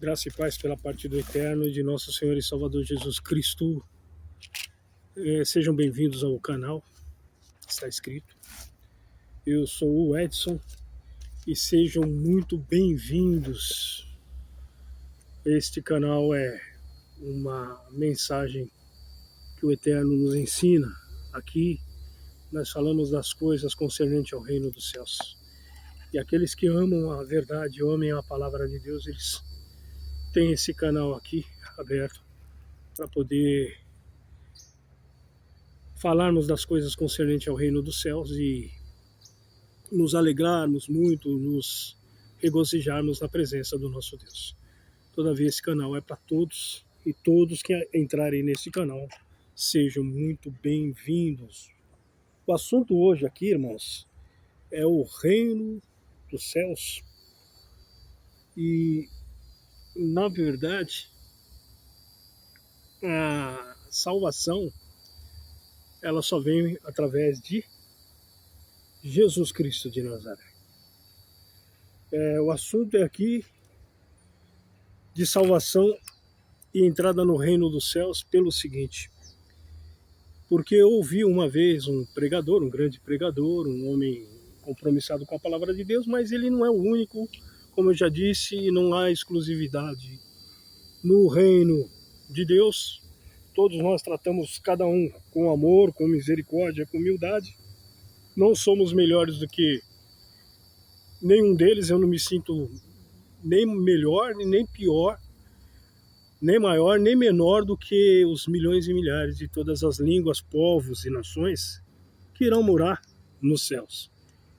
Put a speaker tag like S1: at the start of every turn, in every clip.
S1: Graça e paz pela parte do Eterno e de nosso Senhor e Salvador Jesus Cristo. Sejam bem-vindos ao canal, está escrito. Eu sou o Edson e sejam muito bem-vindos. Este canal é uma mensagem que o Eterno nos ensina. Aqui nós falamos das coisas concernentes ao reino dos céus. E aqueles que amam a verdade, amem a palavra de Deus, eles têm esse canal aqui aberto para poder falarmos das coisas concernentes ao reino dos céus e nos alegrarmos muito, nos regozijarmos na presença do nosso Deus. Todavia, esse canal é para todos e todos que entrarem nesse canal sejam muito bem-vindos. O assunto hoje aqui, irmãos, é o reino dos céus e, na verdade, a salvação ela só vem através de Jesus Cristo de Nazaré. O assunto é aqui de salvação e entrada no reino dos céus pelo seguinte, porque eu ouvi uma vez um pregador, um grande pregador, um homem compromissado com a palavra de Deus, mas ele não é o único, como eu já disse, não há exclusividade no reino de Deus. Todos nós tratamos cada um com amor, com misericórdia, com humildade. Não somos melhores do que nenhum deles, eu não me sinto nem melhor, nem pior, nem maior, nem menor do que os milhões e milhares de todas as línguas, povos e nações que irão morar nos céus.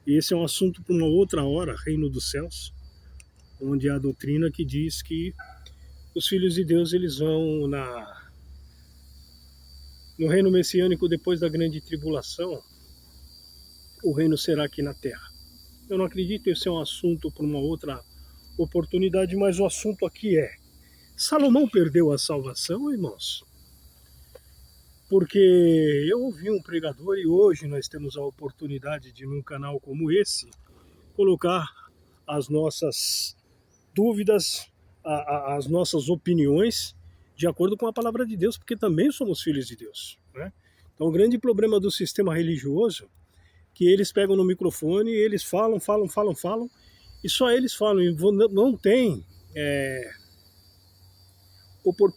S1: E esse é um assunto para uma outra hora, reino dos céus, onde há a doutrina que diz que os filhos de Deus eles vão no reino messiânico depois da grande tribulação, o reino será aqui na terra. Eu não acredito, esse é um assunto para uma outra oportunidade, mas o assunto aqui é: Salomão perdeu a salvação, irmãos? Porque eu ouvi um pregador e hoje nós temos a oportunidade de, num canal como esse, colocar as nossas dúvidas, as nossas opiniões de acordo com a palavra de Deus, porque também somos filhos de Deus, né? Então o grande problema do sistema religioso que eles pegam no microfone, eles falam, e só eles falam, e não tem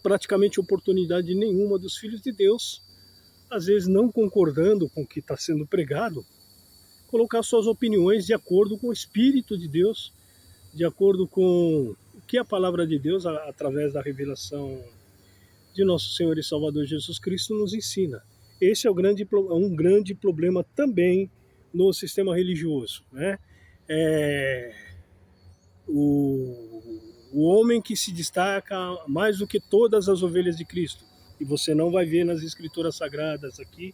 S1: praticamente oportunidade nenhuma dos filhos de Deus, às vezes não concordando com o que está sendo pregado, colocar suas opiniões de acordo com o Espírito de Deus, de acordo com o que a palavra de Deus, através da revelação de nosso Senhor e Salvador Jesus Cristo, nos ensina. Esse é um grande problema também no sistema religioso, né? O homem que se destaca mais do que todas as ovelhas de Cristo. E você não vai ver nas escrituras sagradas aqui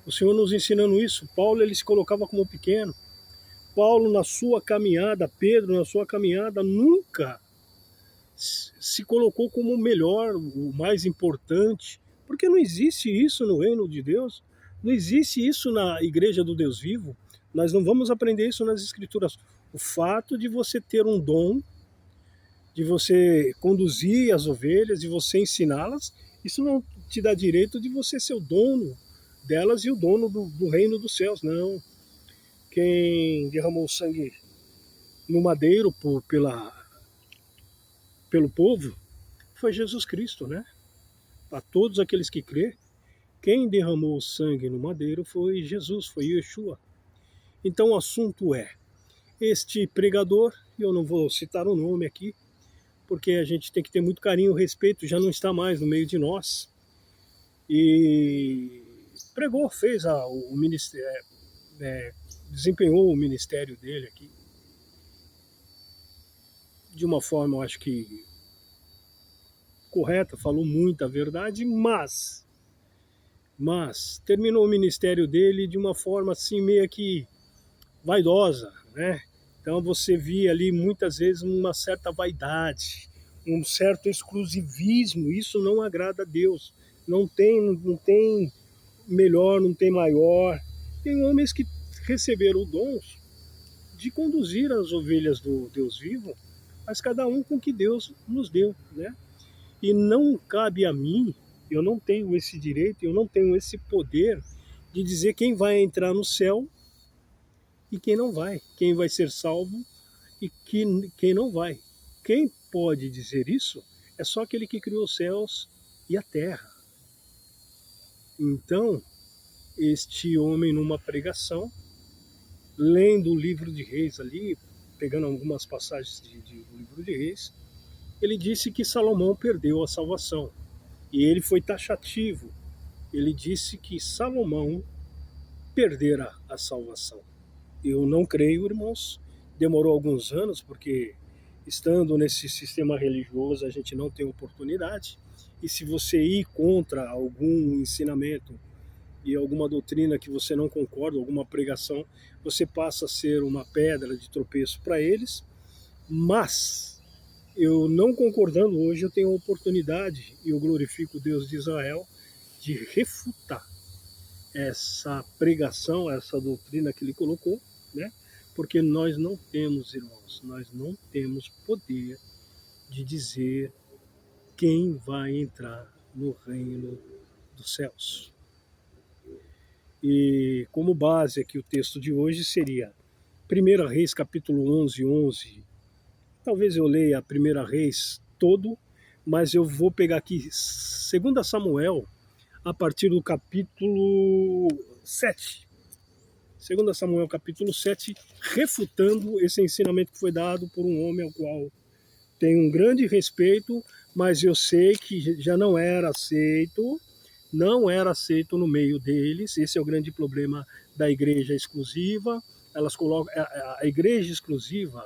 S1: o Senhor nos ensinando isso. Paulo ele se colocava como pequeno. Paulo na sua caminhada, Pedro na sua caminhada, nunca se colocou como o melhor, o mais importante, porque não existe isso no reino de Deus, não existe isso na igreja do Deus vivo. Nós não vamos aprender isso nas escrituras. O fato de você ter um dom, de você conduzir as ovelhas, de você ensiná-las, isso não te dá direito de você ser o dono delas e o dono do reino dos céus, não. Quem derramou sangue no madeiro pelo povo foi Jesus Cristo, né? Para todos aqueles que crê, quem derramou sangue no madeiro foi Jesus, foi Yeshua. Então o assunto é, este pregador, e eu não vou citar o nome aqui, porque a gente tem que ter muito carinho e respeito, já não está mais no meio de nós, e pregou, fez o ministério, desempenhou o ministério dele aqui, de uma forma, eu acho que correta, falou muita verdade, mas terminou o ministério dele de uma forma assim meio que vaidosa, né? Então você via ali muitas vezes uma certa vaidade, um certo exclusivismo, isso não agrada a Deus. Não tem melhor, não tem maior. Tem homens que receberam dons de conduzir as ovelhas do Deus vivo mas cada um com o que Deus nos deu, né? E não cabe a mim, eu não tenho esse direito, eu não tenho esse poder de dizer quem vai entrar no céu e quem não vai, quem vai ser salvo e quem não vai. Quem pode dizer isso é só aquele que criou os céus e a terra. Então, este homem, numa pregação, lendo o livro de Reis ali, pegando algumas passagens do livro de Reis, ele disse que Salomão perdeu a salvação. E ele foi taxativo. Ele disse que Salomão perdera a salvação. Eu não creio, irmãos. Demorou alguns anos, porque estando nesse sistema religioso a gente não tem oportunidade. E se você ir contra algum ensinamento e alguma doutrina que você não concorda, alguma pregação, você passa a ser uma pedra de tropeço para eles. Mas eu não concordando hoje, eu tenho a oportunidade, e eu glorifico o Deus de Israel, de refutar essa pregação, essa doutrina que ele colocou, né? Porque nós não temos, irmãos, nós não temos poder de dizer quem vai entrar no reino dos céus. E como base aqui o texto de hoje seria 1 Reis capítulo 11. Talvez eu leia 1 Reis todo, mas eu vou pegar aqui 2 Samuel a partir do capítulo 7. 2 Samuel capítulo 7, refutando esse ensinamento que foi dado por um homem ao qual tenho um grande respeito, mas eu sei que já não era aceito no meio deles. Esse é o grande problema da igreja exclusiva. Elas colocam, a igreja exclusiva,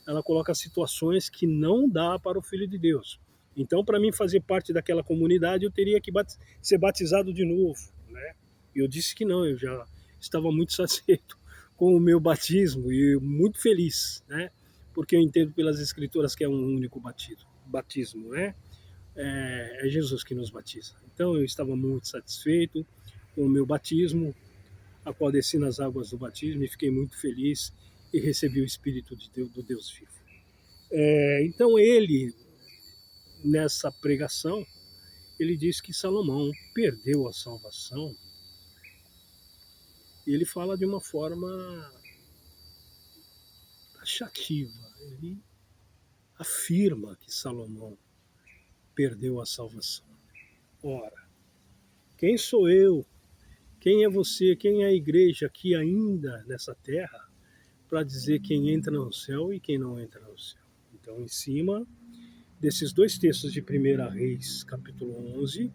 S1: ela coloca situações que não dá para o Filho de Deus. Então, para mim fazer parte daquela comunidade, eu teria que ser batizado de novo, né? Eu disse que não, eu já estava muito satisfeito com o meu batismo e muito feliz, né? Porque eu entendo pelas escrituras que é um único batismo, né? É Jesus que nos batiza. Então eu estava muito satisfeito com o meu batismo, a qual desci nas águas do batismo e fiquei muito feliz e recebi o Espírito de Deus, do Deus vivo. Então ele, nessa pregação, ele diz que Salomão perdeu a salvação. E ele fala de uma forma taxativa. Ele afirma que Salomão perdeu a salvação. Ora, quem sou eu? Quem é você? Quem é a igreja aqui ainda nessa terra para dizer quem entra no céu e quem não entra no céu? Então, em cima desses dois textos de 1 Reis, capítulo 11,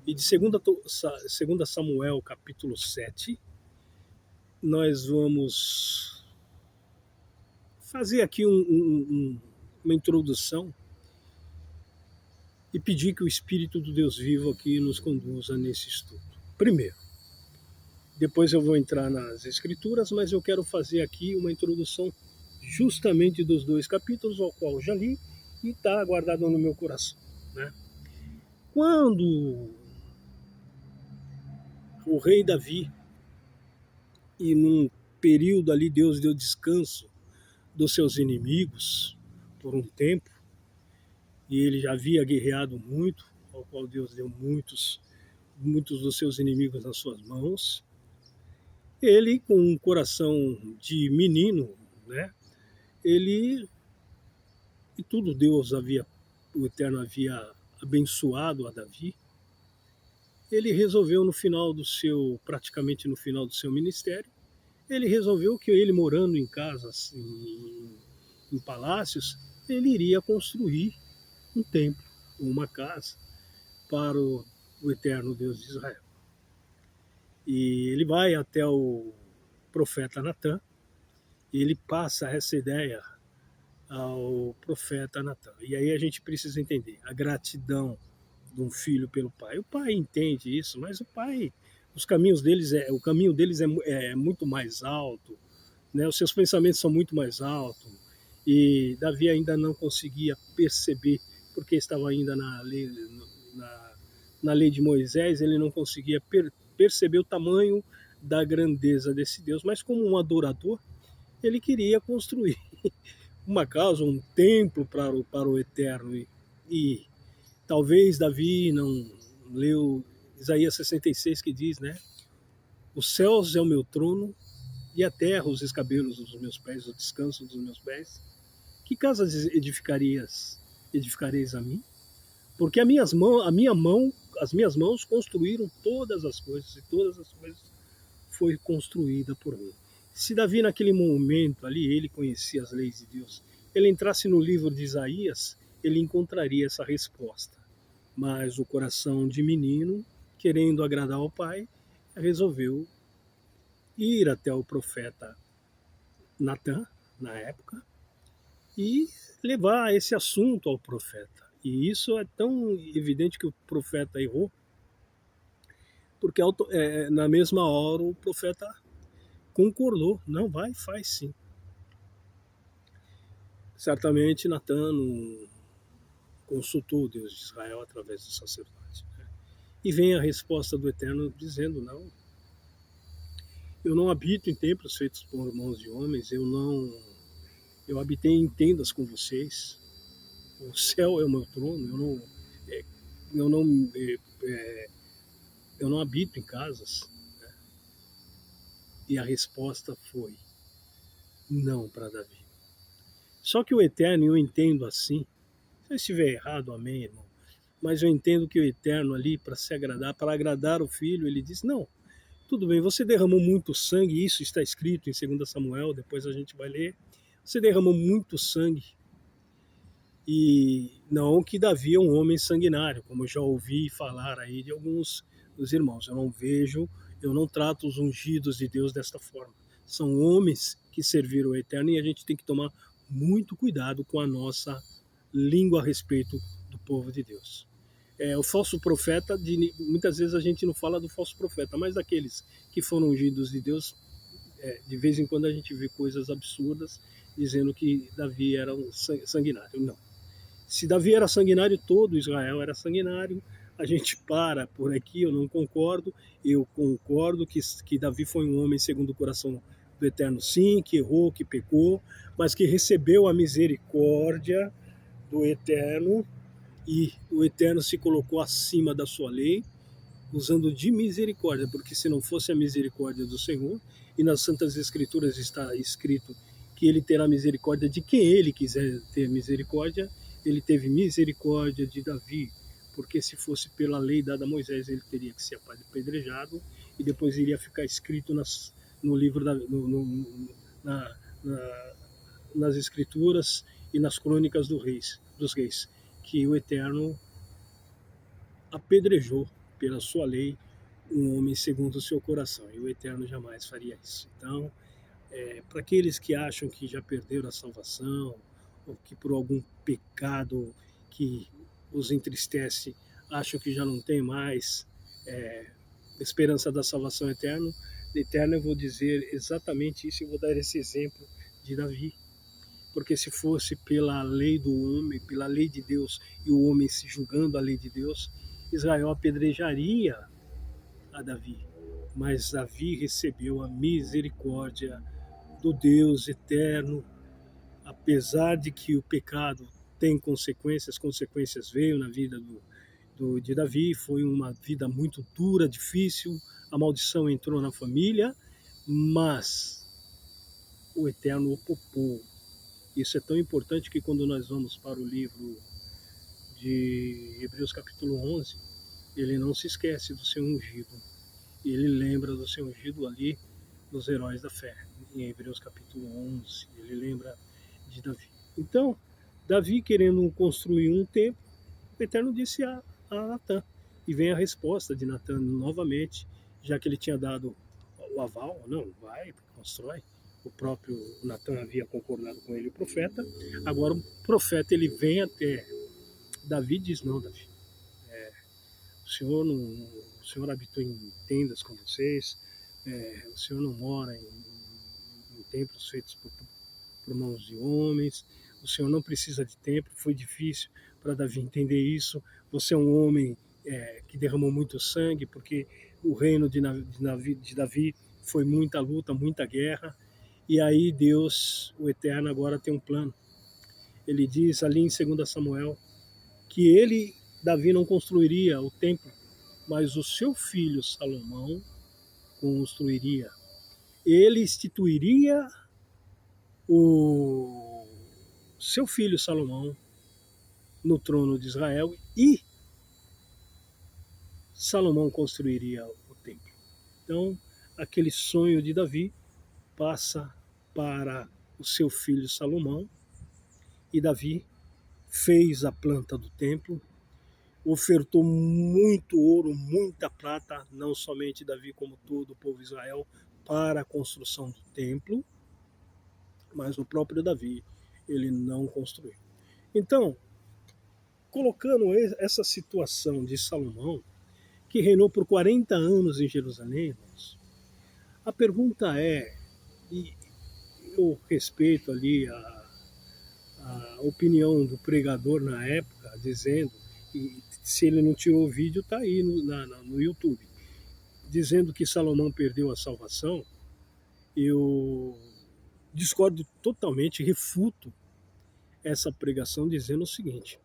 S1: e de 2 Samuel, capítulo 7, nós vamos fazer aqui uma introdução e pedir que o Espírito do Deus vivo aqui nos conduza nesse estudo. Primeiro, depois eu vou entrar nas Escrituras, mas eu quero fazer aqui uma introdução justamente dos dois capítulos, ao qual já li e está guardado no meu coração, né? Quando o rei Davi, e num período ali Deus deu descanso dos seus inimigos por um tempo, e ele já havia guerreado muito, ao qual Deus deu muitos dos seus inimigos nas suas mãos. Ele, com um coração de menino, né? E tudo Deus o Eterno havia abençoado a Davi. Ele resolveu praticamente no final do seu ministério, ele resolveu que ele morando em casas, em palácios, ele iria construir um templo, uma casa para o Eterno Deus de Israel. E ele vai até o profeta Natã e ele passa essa ideia ao profeta Natã. E aí a gente precisa entender a gratidão de um filho pelo pai. O pai entende isso, mas o pai, o caminho deles é muito mais alto, né? Os seus pensamentos são muito mais altos. E Davi ainda não conseguia perceber, porque estava ainda na lei de Moisés, ele não conseguia perceber o tamanho da grandeza desse Deus. Mas como um adorador, ele queria construir uma casa, um templo para o Eterno. E talvez Davi não leu Isaías 66 que diz, né? Os céus é o meu trono e a terra os escabelos dos meus pés, o descanso dos meus pés. Que casas edificareis a mim? Porque as minhas mãos construíram todas as coisas, e todas as coisas foi construída por mim. Se Davi naquele momento ali, ele conhecia as leis de Deus, ele entrasse no livro de Isaías, ele encontraria essa resposta. Mas o coração de menino, querendo agradar ao pai, resolveu ir até o profeta Natã, na época, e levar esse assunto ao profeta. E isso é tão evidente que o profeta errou, porque na mesma hora o profeta concordou, não vai, faz sim. Certamente Natã consultou o Deus de Israel através do sacerdote. Né? E vem a resposta do Eterno dizendo, não, eu não habito em templos feitos por mãos de homens, eu habitei em tendas com vocês, o céu é o meu trono, eu não, eu não habito em casas. Né? E a resposta foi não para Davi. Só que o Eterno, eu entendo assim, se eu estiver errado, amém, irmão, mas eu entendo que o Eterno ali, para se agradar, para agradar o filho, ele diz, não, tudo bem, você derramou muito sangue, isso está escrito em 2 Samuel, depois a gente vai ler, você derramou muito sangue, e não que Davi é um homem sanguinário, como eu já ouvi falar aí de alguns dos irmãos, eu não trato os ungidos de Deus desta forma, são homens que serviram o Eterno e a gente tem que tomar muito cuidado com a nossa língua a respeito do povo de Deus. O falso profeta, muitas vezes a gente não fala do falso profeta, mas daqueles que foram ungidos de Deus, de vez em quando a gente vê coisas absurdas dizendo que Davi era um sanguinário. Não. Se Davi era sanguinário, todo Israel era sanguinário. A gente para por aqui, eu não concordo. Eu concordo que Davi foi um homem segundo o coração do Eterno, sim, que errou, que pecou, mas que recebeu a misericórdia do Eterno, e o Eterno se colocou acima da sua lei, usando de misericórdia, porque se não fosse a misericórdia do Senhor, e nas Santas Escrituras está escrito que ele terá misericórdia de quem ele quiser ter misericórdia, ele teve misericórdia de Davi, porque se fosse pela lei dada a Moisés, ele teria que ser apedrejado, e depois iria ficar escrito no livro nas Escrituras e nas crônicas dos reis, que o Eterno apedrejou pela sua lei um homem segundo o seu coração, e o Eterno jamais faria isso. Então, para aqueles que acham que já perderam a salvação, ou que por algum pecado que os entristece, acham que já não tem mais esperança da salvação eterna, eu vou dizer exatamente isso, e vou dar esse exemplo de Davi. Porque se fosse pela lei do homem, pela lei de Deus, e o homem se julgando a lei de Deus, Israel apedrejaria a Davi. Mas Davi recebeu a misericórdia do Deus eterno, apesar de que o pecado tem consequências veio na vida de Davi, foi uma vida muito dura, difícil, a maldição entrou na família, mas o Eterno o poupou. Isso é tão importante que quando nós vamos para o livro de Hebreus capítulo 11, ele não se esquece do seu ungido. Ele lembra do seu ungido ali nos heróis da fé. Em Hebreus capítulo 11, ele lembra de Davi. Então, Davi querendo construir um templo, o Eterno disse a Natã. E vem a resposta de Natã novamente, já que ele tinha dado o aval, não, vai, constrói. O próprio Natã havia concordado com ele, o profeta. Agora o profeta ele vem até Davi e diz, não, Davi, o senhor habitou em tendas com vocês, o senhor não mora em templos feitos por mãos de homens, o senhor não precisa de templo, foi difícil para Davi entender isso, você é um homem que derramou muito sangue, porque o reino de Davi foi muita luta, muita guerra, e aí Deus, o Eterno, agora tem um plano. Ele diz ali em 2 Samuel que ele, Davi, não construiria o templo, mas o seu filho Salomão construiria. Ele instituiria o seu filho Salomão no trono de Israel e Salomão construiria o templo. Então, aquele sonho de Davi passa para o seu filho Salomão, e Davi fez a planta do templo, ofertou muito ouro, muita prata, não somente Davi, como todo o povo de Israel, para a construção do templo, mas o próprio Davi, ele não construiu. Então, colocando essa situação de Salomão, que reinou por 40 anos em Jerusalém, irmãos, a pergunta é, e eu respeito ali a opinião do pregador na época, dizendo, e se ele não tirou o vídeo, está aí no YouTube, dizendo que Salomão perdeu a salvação. Eu discordo totalmente, refuto essa pregação dizendo o seguinte,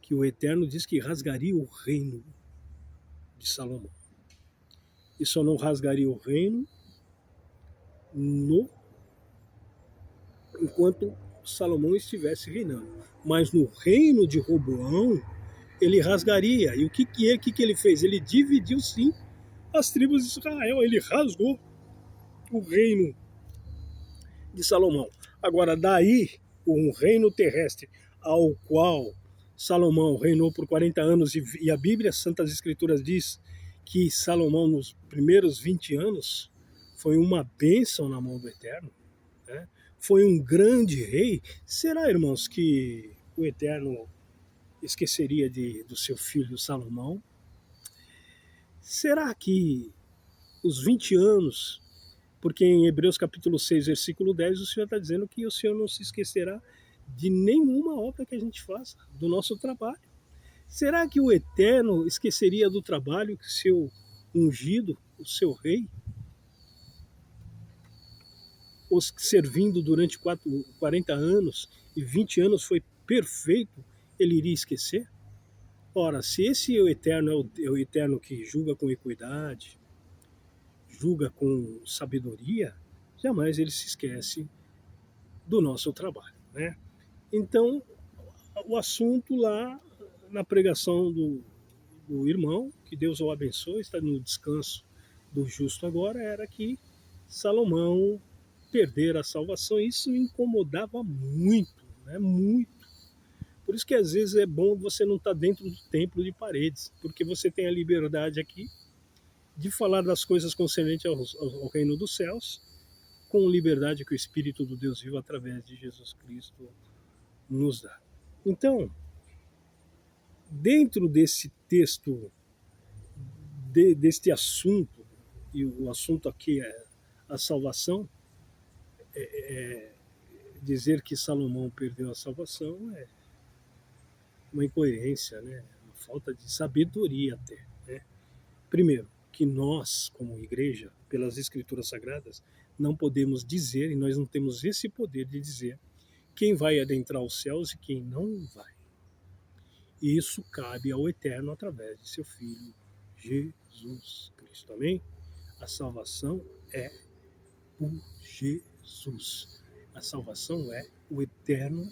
S1: que o Eterno diz que rasgaria o reino de Salomão. E só não rasgaria o reino enquanto Salomão estivesse reinando. Mas no reino de Roboão, ele rasgaria. E o que ele fez? Ele dividiu, sim, as tribos de Israel. Ele rasgou o reino de Salomão. Agora, daí, um reino terrestre ao qual Salomão reinou por 40 anos, e a Bíblia, as Santas Escrituras, diz que Salomão, nos primeiros 20 anos, foi uma bênção na mão do Eterno, né? Foi um grande rei. Será, irmãos, que o Eterno esqueceria do seu filho Salomão? Será que os 20 anos, porque em Hebreus capítulo 6, versículo 10, o Senhor está dizendo que o Senhor não se esquecerá de nenhuma obra que a gente faça, do nosso trabalho. Será que o Eterno esqueceria do trabalho que seu ungido, o seu rei, os servindo durante 40 anos e 20 anos foi perfeito, ele iria esquecer? Ora, se esse Eterno é o Eterno que julga com equidade, julga com sabedoria, jamais ele se esquece do nosso trabalho, né? Então, o assunto lá na pregação do irmão, que Deus o abençoe, está no descanso do justo agora, era que Salomão perder a salvação. Isso me incomodava muito, né? Muito. Por isso que às vezes é bom você não estar dentro do templo de paredes, porque você tem a liberdade aqui de falar das coisas concernentes ao reino dos céus, com liberdade que o Espírito do Deus vivo através de Jesus Cristo nos dá. Então, dentro desse texto, deste assunto, e o assunto aqui é a salvação, dizer que Salomão perdeu a salvação é uma incoerência, né? Uma falta de sabedoria até, né? Primeiro, que nós, como igreja, pelas Escrituras Sagradas, não podemos dizer, e nós não temos esse poder de dizer, quem vai adentrar os céus e quem não vai. E isso cabe ao Eterno através de seu Filho, Jesus Cristo. Amém? A salvação é por Jesus. A salvação é o Eterno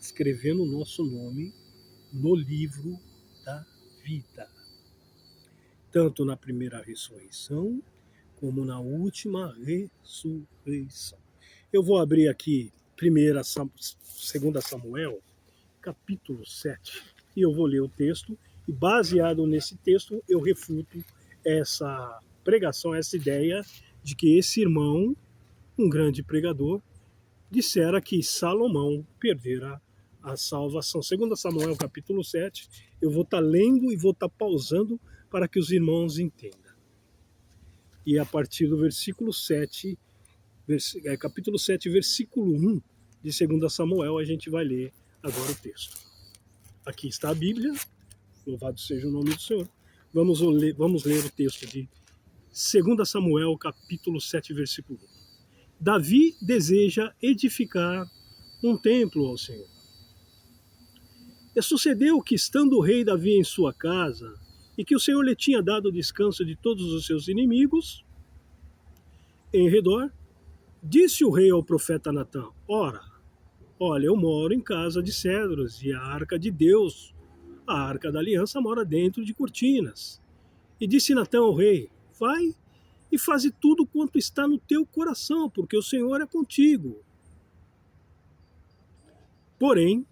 S1: escrevendo o nosso nome no livro da vida. Tanto na primeira ressurreição, como na última ressurreição. Eu vou abrir aqui 2 Samuel, capítulo 7, e eu vou ler o texto, e baseado nesse texto eu refuto essa pregação, essa ideia de que esse irmão, um grande pregador, dissera que Salomão perdera a salvação. 2 Samuel capítulo 7, eu vou estar lendo e vou estar pausando para que os irmãos entendam. E a partir do versículo 7, capítulo 7, versículo 1 de 2 Samuel, a gente vai ler agora o texto. Aqui está a Bíblia, louvado seja o nome do Senhor. Vamos ler o texto de 2 Samuel, capítulo 7, versículo 1. Davi deseja edificar um templo ao Senhor. E sucedeu que, estando o rei Davi em sua casa, e que o Senhor lhe tinha dado descanso de todos os seus inimigos em redor, disse o rei ao profeta Natã: Ora, olha, eu moro em casa de cedros, e a arca de Deus, a arca da aliança, mora dentro de cortinas. E disse Natã ao rei: Vai e faze tudo quanto está no teu coração, porque o Senhor é contigo. Porém,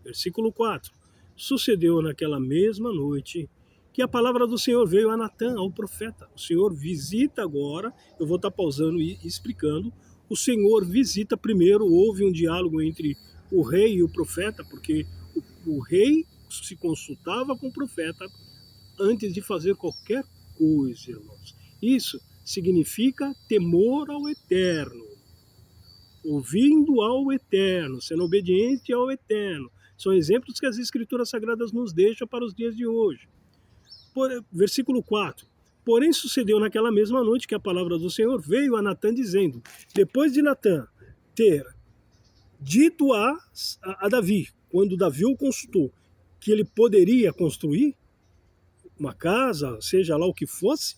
S1: versículo 4, sucedeu naquela mesma noite que a palavra do Senhor veio a Natã, ao profeta. O Senhor visita agora, eu vou estar pausando e explicando, o Senhor visita primeiro, houve um diálogo entre o rei e o profeta, porque o rei se consultava com o profeta antes de fazer qualquer coisa, irmãos. Isso significa temor ao Eterno, ouvindo ao Eterno, sendo obediente ao Eterno. São exemplos que as Escrituras Sagradas nos deixam para os dias de hoje. Versículo 4. Porém sucedeu naquela mesma noite que a palavra do Senhor veio a Natã dizendo, depois de Natã ter dito a Davi, quando Davi o consultou, que ele poderia construir uma casa, seja lá o que fosse,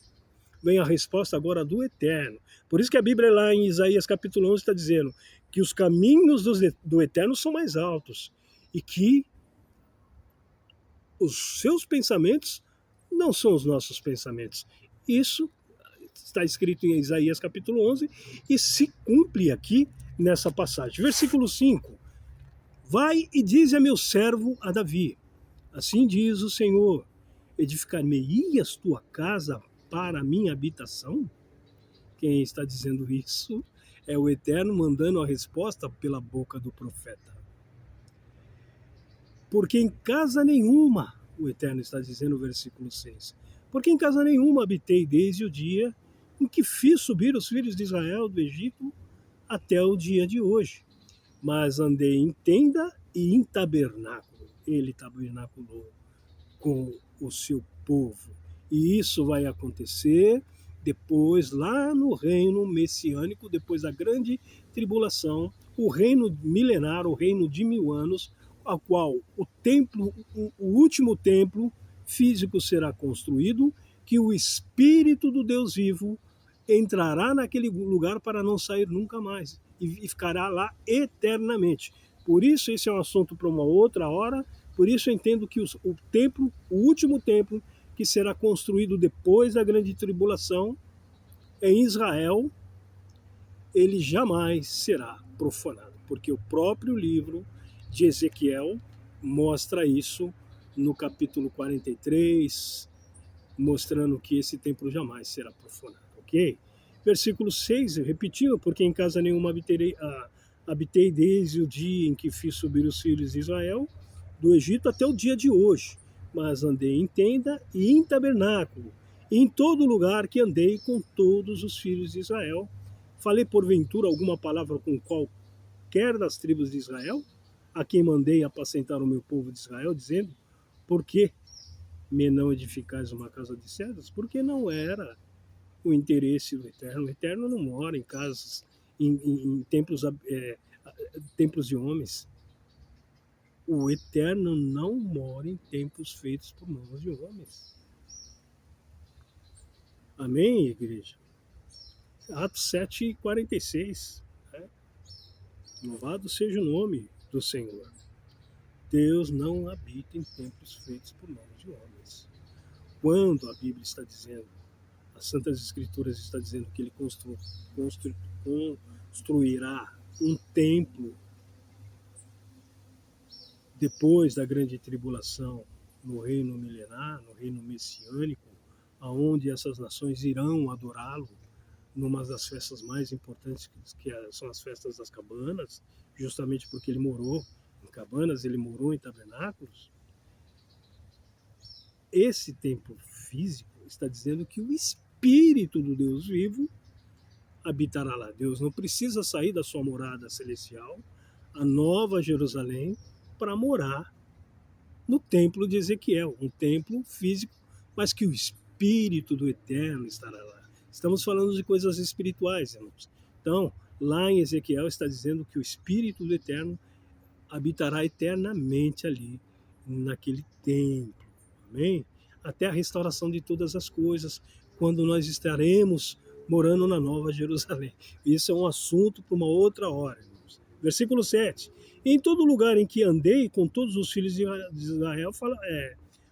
S1: vem a resposta agora do Eterno. Por isso que a Bíblia lá em Isaías capítulo 11 está dizendo que os caminhos do Eterno são mais altos e que os seus pensamentos não são os nossos pensamentos. Isso está escrito em Isaías capítulo 11 e se cumpre aqui nessa passagem. Versículo 5. Vai e dize a meu servo a Davi, assim diz o Senhor, edificar-me-ias tua casa para a minha habitação? Quem está dizendo isso é o Eterno mandando a resposta pela boca do profeta. Porque em casa nenhuma, o Eterno está dizendo no versículo 6, porque em casa nenhuma habitei desde o dia em que fiz subir os filhos de Israel do Egito até o dia de hoje. Mas andei em tenda e em tabernáculo. Ele tabernaculou com o seu povo. E isso vai acontecer depois, lá no reino messiânico, depois da grande tribulação, o reino milenar, o reino de 1000 anos, ao qual o templo, o último templo físico será construído, que o Espírito do Deus vivo entrará naquele lugar para não sair nunca mais e ficará lá eternamente. Por isso, esse é um assunto para uma outra hora. Por isso eu entendo que o templo, o último templo, que será construído depois da grande tribulação em Israel, ele jamais será profanado, porque o próprio livro de Ezequiel mostra isso no capítulo 43, mostrando que esse templo jamais será profanado, ok? Versículo 6, repetindo, porque em casa nenhuma habitei desde o dia em que fiz subir os filhos de Israel do Egito até o dia de hoje, mas andei em tenda e em tabernáculo, e em todo lugar que andei com todos os filhos de Israel. Falei porventura alguma palavra com qualquer das tribos de Israel, a quem mandei apacentar o meu povo de Israel, dizendo, por que me não edificais uma casa de cedros? Porque não era o interesse do Eterno. O Eterno não mora em casas, em templos de homens. O Eterno não mora em templos feitos por mãos de homens. Amém, igreja? Atos 7:46. Né? Louvado seja o nome do Senhor. Deus não habita em templos feitos por mãos de homens. Quando a Bíblia está dizendo, as Santas Escrituras está dizendo que ele construirá um templo depois da grande tribulação, no reino milenar, no reino messiânico, aonde essas nações irão adorá-lo, numa das festas mais importantes, que são as festas das cabanas, justamente porque ele morou em cabanas, ele morou em tabernáculos. Esse templo físico está dizendo que o Espírito do Deus vivo habitará lá. Deus não precisa sair da sua morada celestial, a Nova Jerusalém, para morar no templo de Ezequiel, um templo físico, mas que o Espírito do Eterno estará lá. Estamos falando de coisas espirituais, irmãos. Então, lá em Ezequiel está dizendo que o Espírito do Eterno habitará eternamente ali, naquele templo. Amém? Até a restauração de todas as coisas, quando nós estaremos morando na Nova Jerusalém. Isso é um assunto para uma outra hora, irmãos. Versículo 7. Em todo lugar em que andei com todos os filhos de Israel,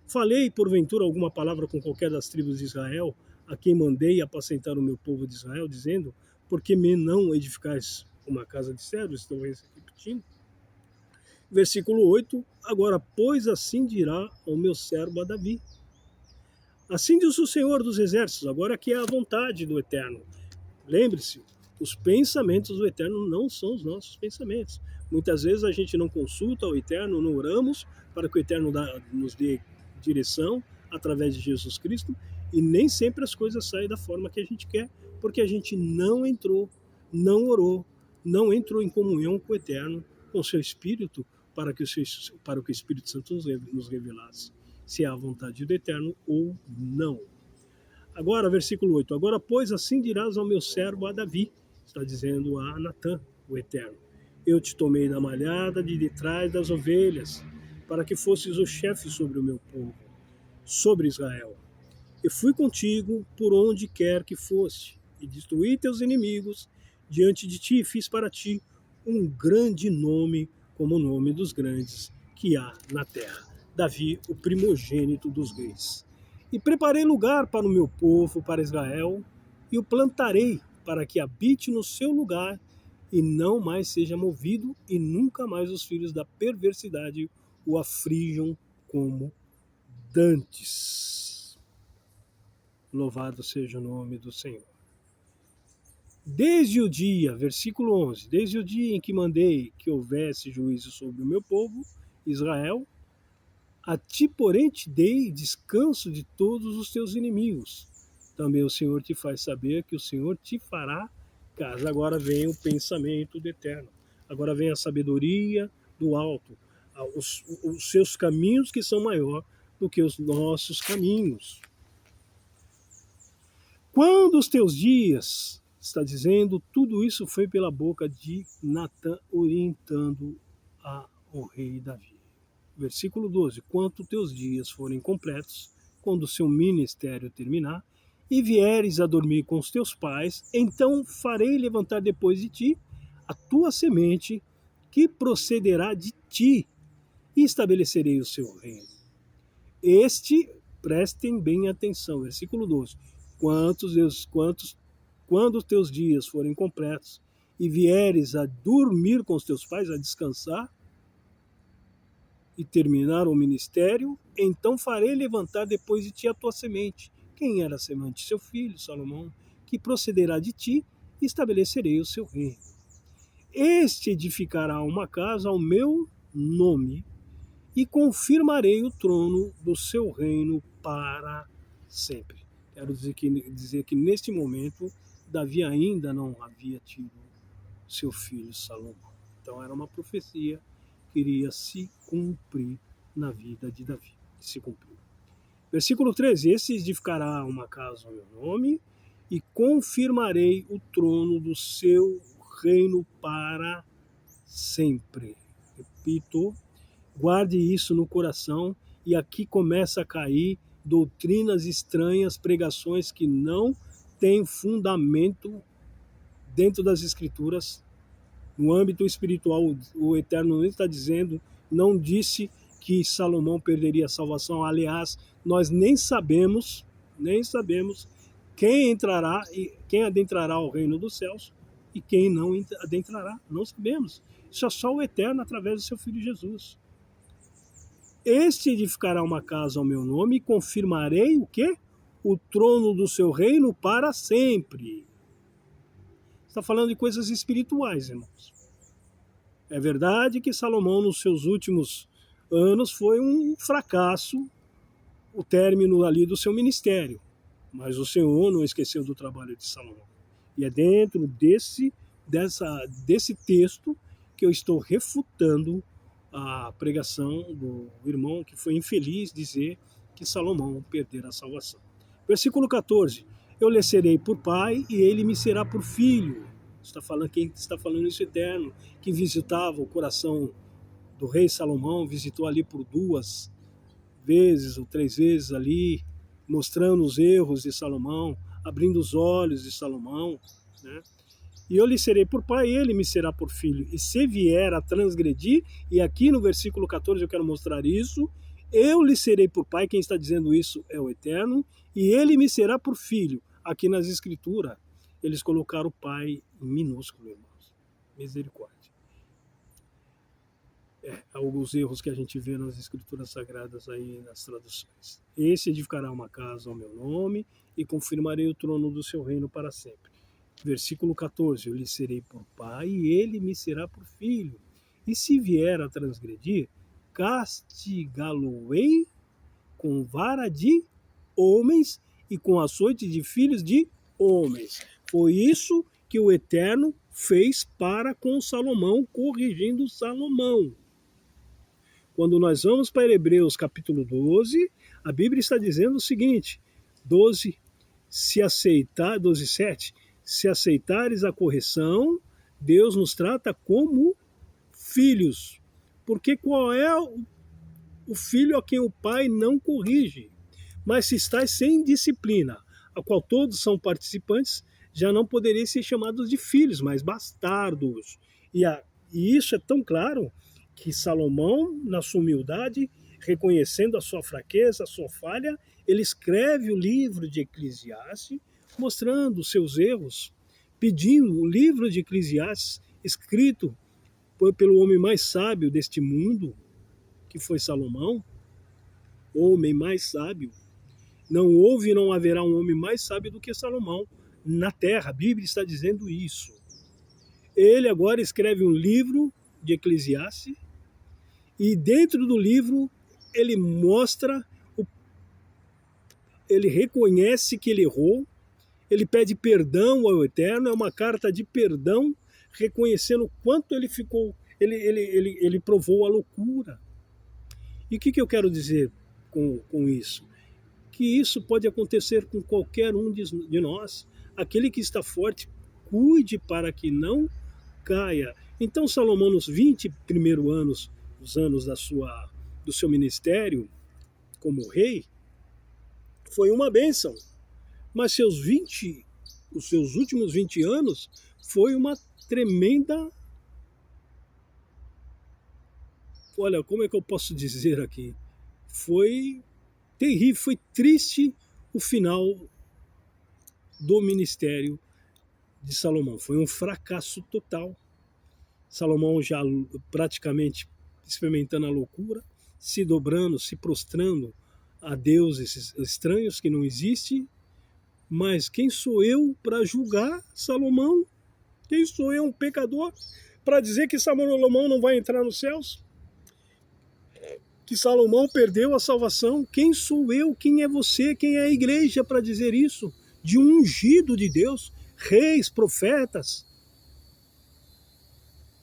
S1: falei porventura alguma palavra com qualquer das tribos de Israel, a quem mandei apacentar o meu povo de Israel, dizendo, por que me não edificais uma casa de cedro? Estou repetindo. Versículo 8, agora, pois assim dirá ao meu servo a Davi. Assim diz o Senhor dos Exércitos, agora que é a vontade do Eterno. Lembre-se, os pensamentos do Eterno não são os nossos pensamentos. Muitas vezes a gente não consulta o Eterno, não oramos para que o Eterno nos dê direção através de Jesus Cristo, e nem sempre as coisas saem da forma que a gente quer, porque a gente não entrou, não orou, não entrou em comunhão com o Eterno, com o seu Espírito, para que o Espírito Santo nos revelasse se é a vontade do Eterno ou não. Agora, versículo 8. Agora, pois, assim dirás ao meu servo a Davi, está dizendo a Natã, o Eterno. Eu te tomei da malhada de detrás das ovelhas, para que fosses o chefe sobre o meu povo, sobre Israel. E fui contigo por onde quer que fosse, e destruí teus inimigos diante de ti, e fiz para ti um grande nome, como o nome dos grandes que há na terra. Davi, o primogênito dos reis. E preparei lugar para o meu povo, para Israel, e o plantarei para que habite no seu lugar e não mais seja movido, e nunca mais os filhos da perversidade o aflijam como dantes. Louvado seja o nome do Senhor. Desde o dia, versículo 11, desde o dia em que mandei que houvesse juízo sobre o meu povo, Israel, a ti, porém, te dei descanso de todos os teus inimigos. Também o Senhor te faz saber que o Senhor te fará casa. Agora vem o pensamento do Eterno. Agora vem a sabedoria do alto. Os seus caminhos que são maior do que os nossos caminhos. Quando os teus dias, está dizendo, tudo isso foi pela boca de Natã, orientando ao rei Davi. Versículo 12, quanto teus dias forem completos, quando o seu ministério terminar, e vieres a dormir com os teus pais, então farei levantar depois de ti a tua semente, que procederá de ti, e estabelecerei o seu reino. Prestem bem atenção, versículo 12, quando os teus dias forem completos, e vieres a dormir com os teus pais, a descansar, e terminar o ministério, então farei levantar depois de ti a tua semente. Quem era a semente? Seu filho, Salomão, que procederá de ti, e estabelecerei o seu reino. Este edificará uma casa ao meu nome, e confirmarei o trono do seu reino para sempre. Quero dizer que neste momento, Davi ainda não havia tido seu filho Salomão. Então era uma profecia que iria se cumprir na vida de Davi. Se cumpriu. Versículo 13. Esse edificará uma casa ao meu nome, e confirmarei o trono do seu reino para sempre. Repito, guarde isso no coração, e aqui começa a cair doutrinas estranhas, pregações que não têm fundamento dentro das Escrituras. No âmbito espiritual, o Eterno não está dizendo, não disse que Salomão perderia a salvação. Aliás, nós nem sabemos quem adentrará ao reino dos céus e quem não adentrará. Não sabemos. Isso é só o Eterno através do seu Filho Jesus. Este edificará uma casa ao meu nome, e confirmarei o quê? O trono do seu reino para sempre. Está falando de coisas espirituais, irmãos. É verdade que Salomão, nos seus últimos anos, foi um fracasso, o término ali do seu ministério. Mas o Senhor não esqueceu do trabalho de Salomão. E é dentro desse texto que eu estou refutando a pregação do irmão que foi infeliz dizer que Salomão perdera a salvação. Versículo 14. Eu lhe serei por pai e ele me será por filho. Quem está falando isso, Eterno, que visitava o coração do rei Salomão, visitou ali por 2 vezes ou 3 vezes ali, mostrando os erros de Salomão, abrindo os olhos de Salomão, né? E eu lhe serei por pai, ele me será por filho. E se vier a transgredir, e aqui no versículo 14 eu quero mostrar isso, eu lhe serei por pai, quem está dizendo isso é o Eterno, e ele me será por filho. Aqui nas Escrituras, eles colocaram o pai em minúsculo, irmãos. Misericórdia. Alguns erros que a gente vê nas Escrituras Sagradas aí, nas traduções. Esse edificará uma casa ao meu nome, e confirmarei o trono do seu reino para sempre. Versículo 14, eu lhe serei por pai e ele me será por filho. E se vier a transgredir, castigá-lo-ei com vara de homens e com açoite de filhos de homens. Foi isso que o Eterno fez para com Salomão, corrigindo Salomão. Quando nós vamos para Hebreus capítulo 12, a Bíblia está dizendo o seguinte, 12:7, se aceitares a correção, Deus nos trata como filhos. Porque qual é o filho a quem o pai não corrige? Mas se estás sem disciplina, a qual todos são participantes, já não podereis ser chamados de filhos, mas bastardos. E isso é tão claro que Salomão, na sua humildade, reconhecendo a sua fraqueza, a sua falha, ele escreve o livro de Eclesiastes, mostrando os seus erros, pedindo o livro de Eclesiastes, escrito pelo homem mais sábio deste mundo, que foi Salomão, o homem mais sábio. Não houve e não haverá um homem mais sábio do que Salomão na terra. A Bíblia está dizendo isso. Ele agora escreve um livro de Eclesiastes e dentro do livro ele mostra, ele reconhece que ele errou, ele pede perdão ao Eterno, é uma carta de perdão, reconhecendo o quanto ele ficou, ele provou a loucura. E o que eu quero dizer com isso? Que isso pode acontecer com qualquer um de nós. Aquele que está forte, cuide para que não caia. Então Salomão, nos 20 primeiros anos, os anos do seu ministério como rei, foi uma bênção. Mas os seus últimos 20 anos foi uma tremenda... Olha, como é que eu posso dizer aqui? Foi terrível, foi triste o final do ministério de Salomão. Foi um fracasso total. Salomão já praticamente experimentando a loucura, se dobrando, se prostrando a deuses estranhos que não existem. Mas quem sou eu para julgar Salomão? Quem sou eu, um pecador, para dizer que Salomão não vai entrar nos céus? Que Salomão perdeu a salvação? Quem sou eu? Quem é você? Quem é a igreja para dizer isso? De um ungido de Deus, reis, profetas,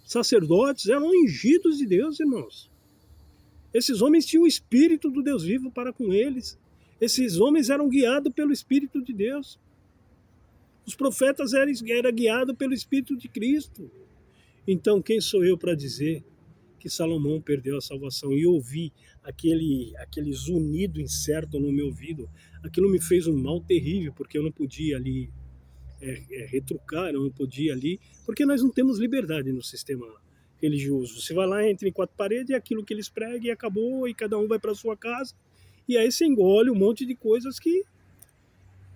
S1: sacerdotes, eram ungidos de Deus, irmãos. Esses homens tinham o Espírito do Deus vivo para com eles. Esses homens eram guiados pelo Espírito de Deus. Os profetas eram guiados pelo Espírito de Cristo. Então, quem sou eu para dizer que Salomão perdeu a salvação? E ouvi aquele zunido incerto no meu ouvido. Aquilo me fez um mal terrível, porque eu não podia ali retrucar, eu não podia ali, porque nós não temos liberdade no sistema religioso. Você vai lá, entra em 4 paredes, é aquilo que eles pregam e acabou, e cada um vai para sua casa. E aí você engole um monte de coisas que...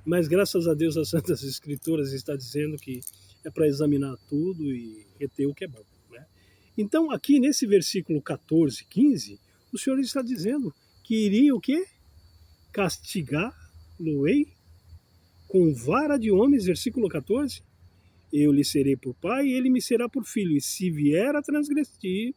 S1: Mas graças a Deus as Santas Escrituras está dizendo que é para examinar tudo e reter o que é bom, né? Então aqui nesse versículo 14, 15, o Senhor está dizendo que iria o quê? Castigar-lo-ei com vara de homens, versículo 14. Eu lhe serei por pai e ele me será por filho. E se vier a transgredir,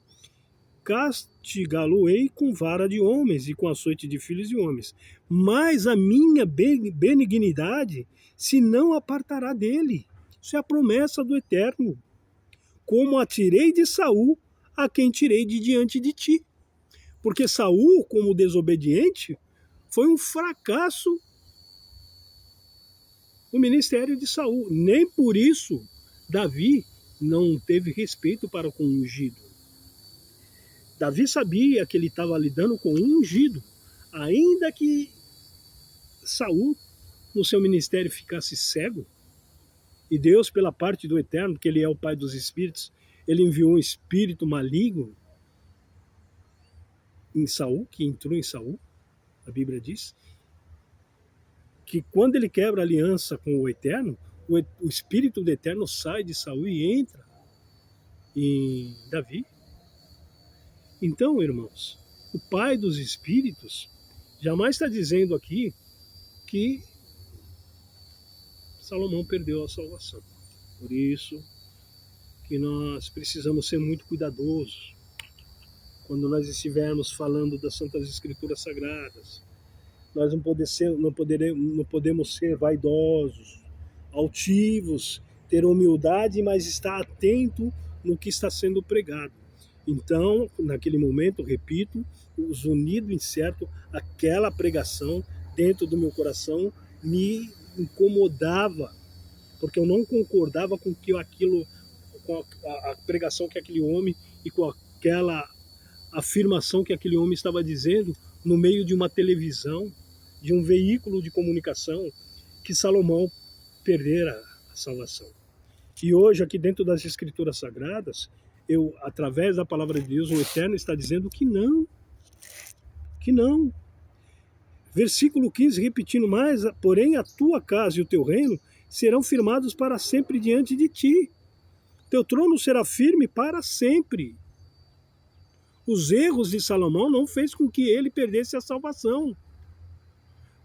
S1: castigá-lo-ei com vara de homens e com açoite de filhos de homens. Mas a minha benignidade se não apartará dele. Isso é a promessa do Eterno. Como a tirei de Saul, a quem tirei de diante de ti. Porque Saul, como desobediente, foi um fracasso no ministério de Saul. Nem por isso Davi não teve respeito para com o ungido. Davi sabia que ele estava lidando com um ungido, ainda que Saul, no seu ministério, ficasse cego, e Deus, pela parte do Eterno, que ele é o Pai dos Espíritos, ele enviou um espírito maligno em Saul, que entrou em Saul, a Bíblia diz, que quando ele quebra a aliança com o Eterno, o espírito do Eterno sai de Saul e entra em Davi. Então, irmãos, o Pai dos Espíritos jamais está dizendo aqui que Salomão perdeu a salvação. Por isso que nós precisamos ser muito cuidadosos quando nós estivermos falando das Santas Escrituras Sagradas. Nós não podemos ser vaidosos, altivos, ter humildade, mas estar atento no que está sendo pregado. Então, naquele momento, repito, os unidos em certo, aquela pregação dentro do meu coração me incomodava, porque eu não concordava com a pregação que aquele homem e com aquela afirmação que aquele homem estava dizendo no meio de uma televisão, de um veículo de comunicação, que Salomão perdera a salvação. E hoje, aqui dentro das Escrituras Sagradas, através da palavra de Deus, o Eterno está dizendo que não. Que não. Versículo 15, repetindo mais, porém a tua casa e o teu reino serão firmados para sempre diante de ti. Teu trono será firme para sempre. Os erros de Salomão não fez com que ele perdesse a salvação.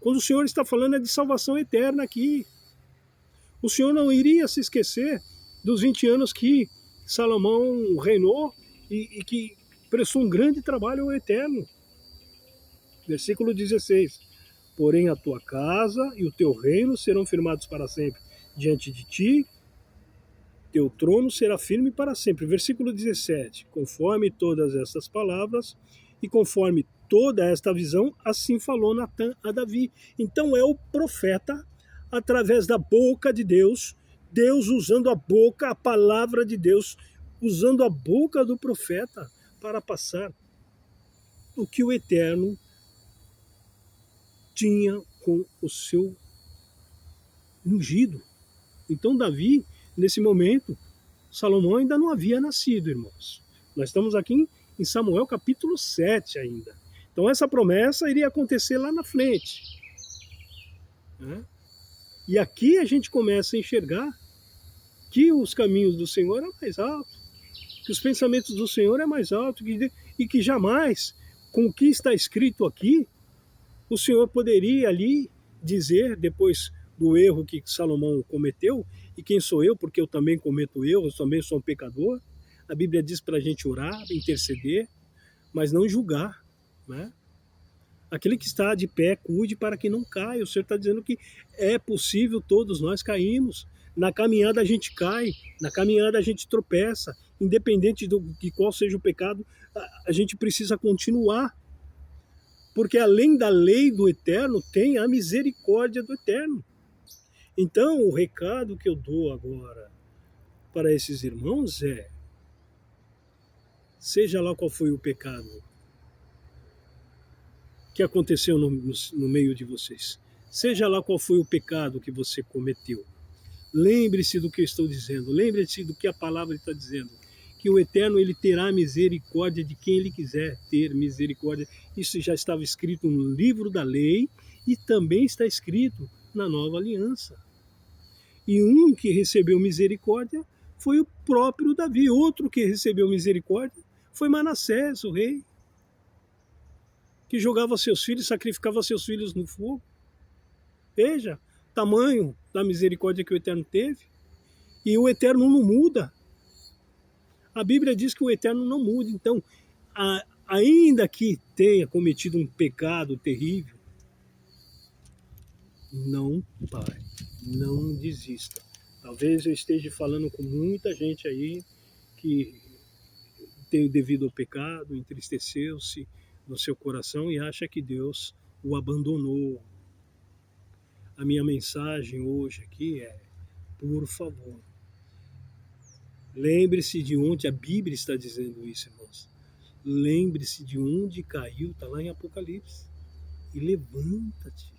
S1: Quando o Senhor está falando é de salvação eterna aqui. O Senhor não iria se esquecer dos 20 anos que Salomão reinou e que prestou um grande trabalho ao Eterno. Versículo 16. Porém a tua casa e o teu reino serão firmados para sempre diante de ti, teu trono será firme para sempre. Versículo 17. Conforme todas estas palavras e conforme toda esta visão, assim falou Natã a Davi. Então é o profeta, através da boca de Deus, Deus usando a boca, a palavra de Deus, usando a boca do profeta para passar o que o Eterno tinha com o seu ungido. Então Davi, nesse momento, Salomão ainda não havia nascido, irmãos. Nós estamos aqui em Samuel capítulo 7 ainda. Então essa promessa iria acontecer lá na frente. Né? E aqui a gente começa a enxergar que os caminhos do Senhor é mais alto, que os pensamentos do Senhor é mais alto, e que jamais, com o que está escrito aqui, o Senhor poderia ali dizer, depois do erro que Salomão cometeu, e quem sou eu, porque eu também cometo erros, também sou um pecador. A Bíblia diz para a gente orar, interceder, mas não julgar, né? Aquele que está de pé, cuide para que não caia. O Senhor está dizendo que é possível, todos nós caímos. Na caminhada a gente cai, na caminhada a gente tropeça. Independente de qual seja o pecado, a gente precisa continuar. Porque além da lei do Eterno, tem a misericórdia do Eterno. Então, o recado que eu dou agora para esses irmãos é: seja lá qual foi o pecado que aconteceu no meio de vocês, seja lá qual foi o pecado que você cometeu, lembre-se do que eu estou dizendo, lembre-se do que a palavra está dizendo, que o Eterno ele terá misericórdia de quem ele quiser ter misericórdia. Isso já estava escrito no livro da lei e também está escrito na nova aliança. E um que recebeu misericórdia foi o próprio Davi. Outro que recebeu misericórdia foi Manassés, o rei, que jogava seus filhos, sacrificava seus filhos no fogo. Veja, tamanho da misericórdia que o Eterno teve. E o Eterno não muda. A Bíblia diz que o Eterno não muda. Então, ainda que tenha cometido um pecado terrível, não pare, não desista. Talvez eu esteja falando com muita gente aí que devido ao pecado, entristeceu-se no seu coração e acha que Deus o abandonou. A minha mensagem hoje aqui é: por favor, lembre-se de onde a Bíblia está dizendo isso, irmãos. lembre-se de onde caiu, está lá em Apocalipse, e levanta-te.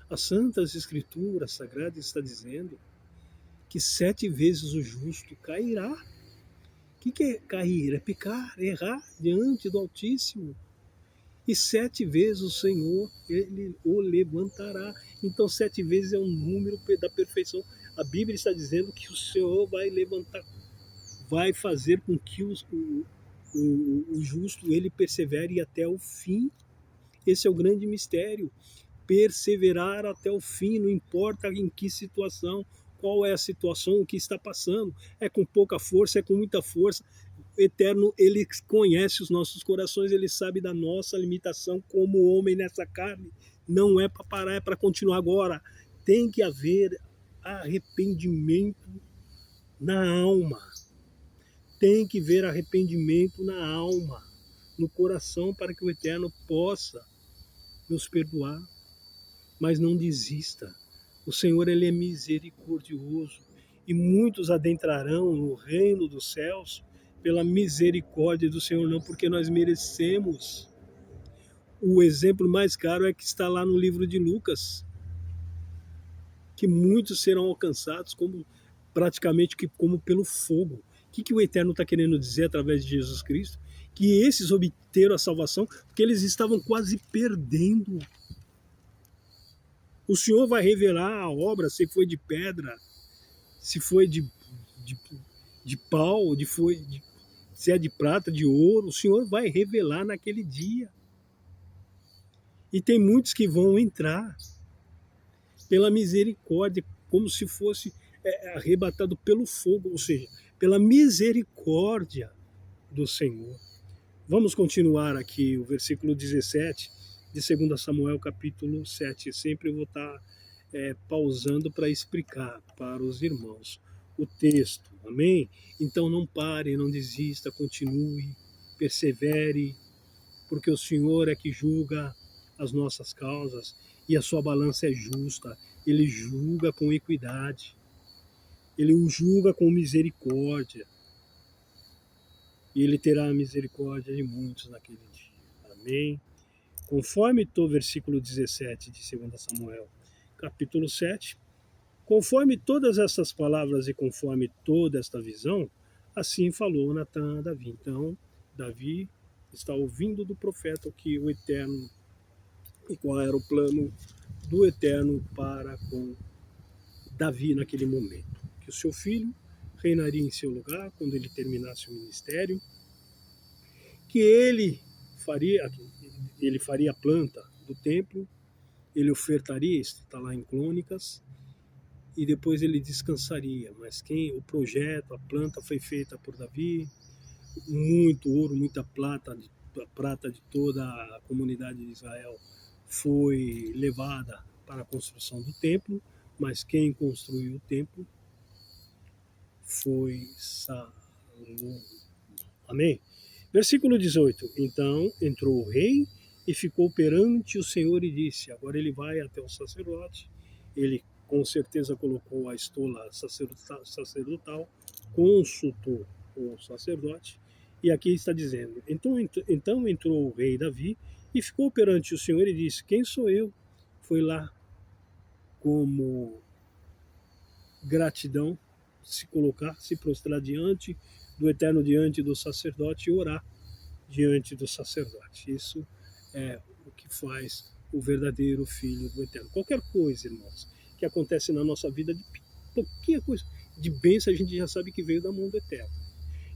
S1: As Santas Escrituras Sagradas está dizendo que 7 vezes o justo cairá. O que é cair? É pecar, errar diante do Altíssimo. E 7 vezes o Senhor, Ele o levantará. Então 7 vezes é um número da perfeição. A Bíblia está dizendo que o Senhor vai levantar, vai fazer com que o justo ele persevere até o fim. Esse é o grande mistério. Perseverar até o fim, não importa em que situação, qual é a situação, o que está passando. É com pouca força, é com muita força. O Eterno, ele conhece os nossos corações, ele sabe da nossa limitação como homem nessa carne. Não é para parar, é para continuar agora. Tem que haver arrependimento na alma. Tem que haver arrependimento na alma, no coração, para que o Eterno possa nos perdoar. Mas não desista. O Senhor, ele é misericordioso. E muitos adentrarão no reino dos céus pela misericórdia do Senhor, não porque nós merecemos. O exemplo mais claro é que está lá no livro de Lucas, que muitos serão alcançados como praticamente como pelo fogo. O que o Eterno está querendo dizer através de Jesus Cristo? Que esses obteram a salvação porque eles estavam quase perdendo. O Senhor vai revelar a obra, se foi de pedra, se foi de pau, se é de prata, de ouro. O Senhor vai revelar naquele dia. E tem muitos que vão entrar pela misericórdia, como se fosse arrebatado pelo fogo, ou seja, pela misericórdia do Senhor. Vamos continuar aqui o versículo 17 de 2 Samuel capítulo 7. Sempre eu vou estar pausando para explicar para os irmãos o texto, amém? Então não pare, não desista, continue, persevere, porque o Senhor é que julga as nossas causas e a sua balança é justa. Ele julga com equidade, ele o julga com misericórdia, e ele terá misericórdia de muitos naquele dia, amém? Conforme o versículo 17 de 2 Samuel, capítulo 7, conforme todas essas palavras e conforme toda esta visão, assim falou Natã a Davi. Então, Davi está ouvindo do profeta que o Eterno, e qual era o plano do Eterno para com Davi naquele momento. Que o seu filho reinaria em seu lugar quando ele terminasse o ministério, que ele faria a planta do templo, ele ofertaria, isso está lá em Crônicas, e depois ele descansaria. Mas o projeto, a planta foi feita por Davi, muito ouro, muita prata, a prata de toda a comunidade de Israel foi levada para a construção do templo, mas quem construiu o templo foi Salomão. Amém? Versículo 18. Então entrou o rei e ficou perante o Senhor e disse, agora ele vai até o sacerdote, ele com certeza colocou a estola sacerdotal, consultou o sacerdote, e aqui está dizendo, então entrou o rei Davi e ficou perante o Senhor e disse, quem sou eu? Foi lá como gratidão, se colocar, se prostrar diante do Eterno, diante do sacerdote e orar diante do sacerdote. Isso é o que faz o verdadeiro filho do Eterno. Qualquer coisa, irmãos, que acontece na nossa vida, de pouquinha coisa, de bênção, a gente já sabe que veio da mão do Eterno.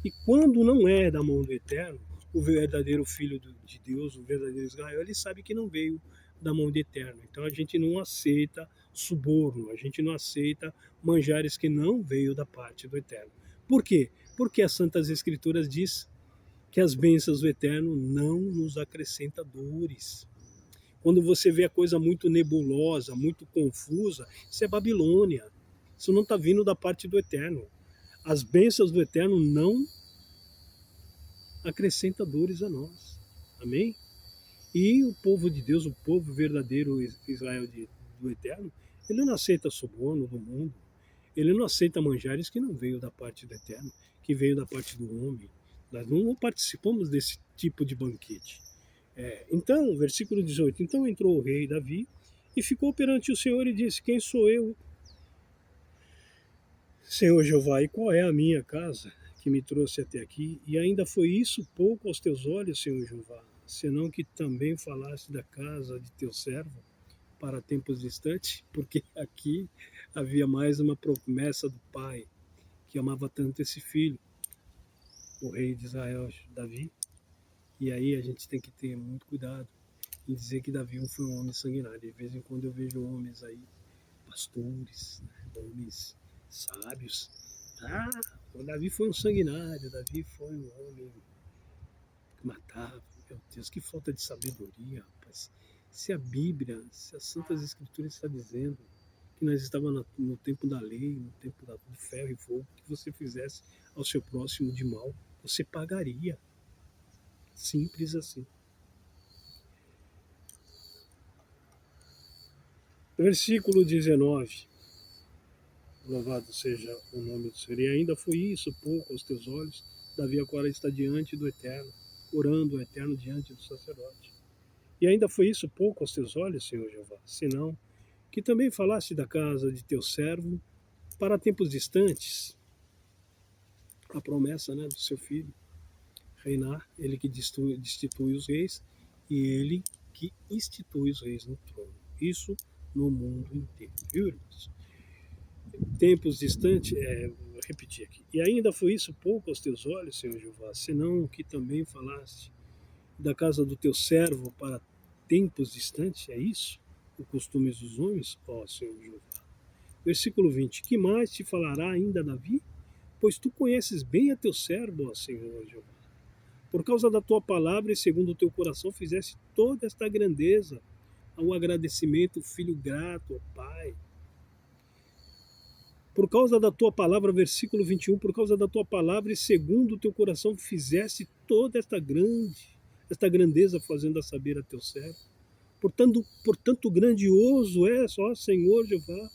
S1: E quando não é da mão do Eterno, o verdadeiro filho de Deus, o verdadeiro Israel, ele sabe que não veio da mão do Eterno. Então a gente não aceita suborno, a gente não aceita manjares que não veio da parte do Eterno. Por quê? Porque as Santas Escrituras diz que as bênçãos do Eterno não nos acrescentam dores. Quando você vê a coisa muito nebulosa, muito confusa, isso é Babilônia. Isso não está vindo da parte do Eterno. As bênçãos do Eterno não acrescentam dores a nós. Amém? E o povo de Deus, o povo verdadeiro Israel do Eterno, ele não aceita suborno do mundo. Ele não aceita manjares que não veio da parte do Eterno, que veio da parte do homem. Nós não participamos desse tipo de banquete. Então, versículo 18: então entrou o rei Davi e ficou perante o Senhor e disse: quem sou eu, Senhor Jeová, e qual é a minha casa que me trouxe até aqui? E ainda foi isso pouco aos teus olhos, Senhor Jeová, senão que também falaste da casa de teu servo para tempos distantes? Porque aqui havia mais uma promessa do pai, que amava tanto esse filho, o rei de Israel, Davi. E aí a gente tem que ter muito cuidado em dizer que Davi foi um homem sanguinário. De vez em quando eu vejo homens aí, pastores, né, homens sábios. O Davi foi um sanguinário, Davi foi um homem que matava. Meu Deus, que falta de sabedoria, rapaz. Se a Bíblia, se as Santas Escrituras está dizendo que nós estávamos no tempo da lei, no tempo do ferro e fogo, que você fizesse ao seu próximo de mal, você pagaria. Simples assim. Versículo 19. Louvado seja o nome do Senhor. E ainda foi isso pouco aos teus olhos. Davi agora está diante do Eterno, orando o Eterno diante do sacerdote. E ainda foi isso pouco aos teus olhos, Senhor Jeová, senão que também falaste da casa de teu servo para tempos distantes. A promessa, né, do seu filho reinar, ele que destitui os reis e ele que institui os reis no trono. Isso no mundo inteiro, viu, irmãos? Tempos distantes, vou repetir aqui. E ainda foi isso pouco aos teus olhos, Senhor Jeová, senão que também falaste da casa do teu servo para tempos distantes, é isso? O costume dos homens, ó Senhor Jeová. Versículo 20, que mais te falará ainda Davi? Pois tu conheces bem a teu servo, ó Senhor Jeová. Por causa da tua palavra e segundo o teu coração fizeste toda esta grandeza, ao agradecimento, filho grato, ó Pai. Por causa da tua palavra, versículo 21, por causa da tua palavra e segundo o teu coração fizeste toda esta grandeza, fazendo a saber a teu servo. Portanto grandioso és, ó Senhor Jeová,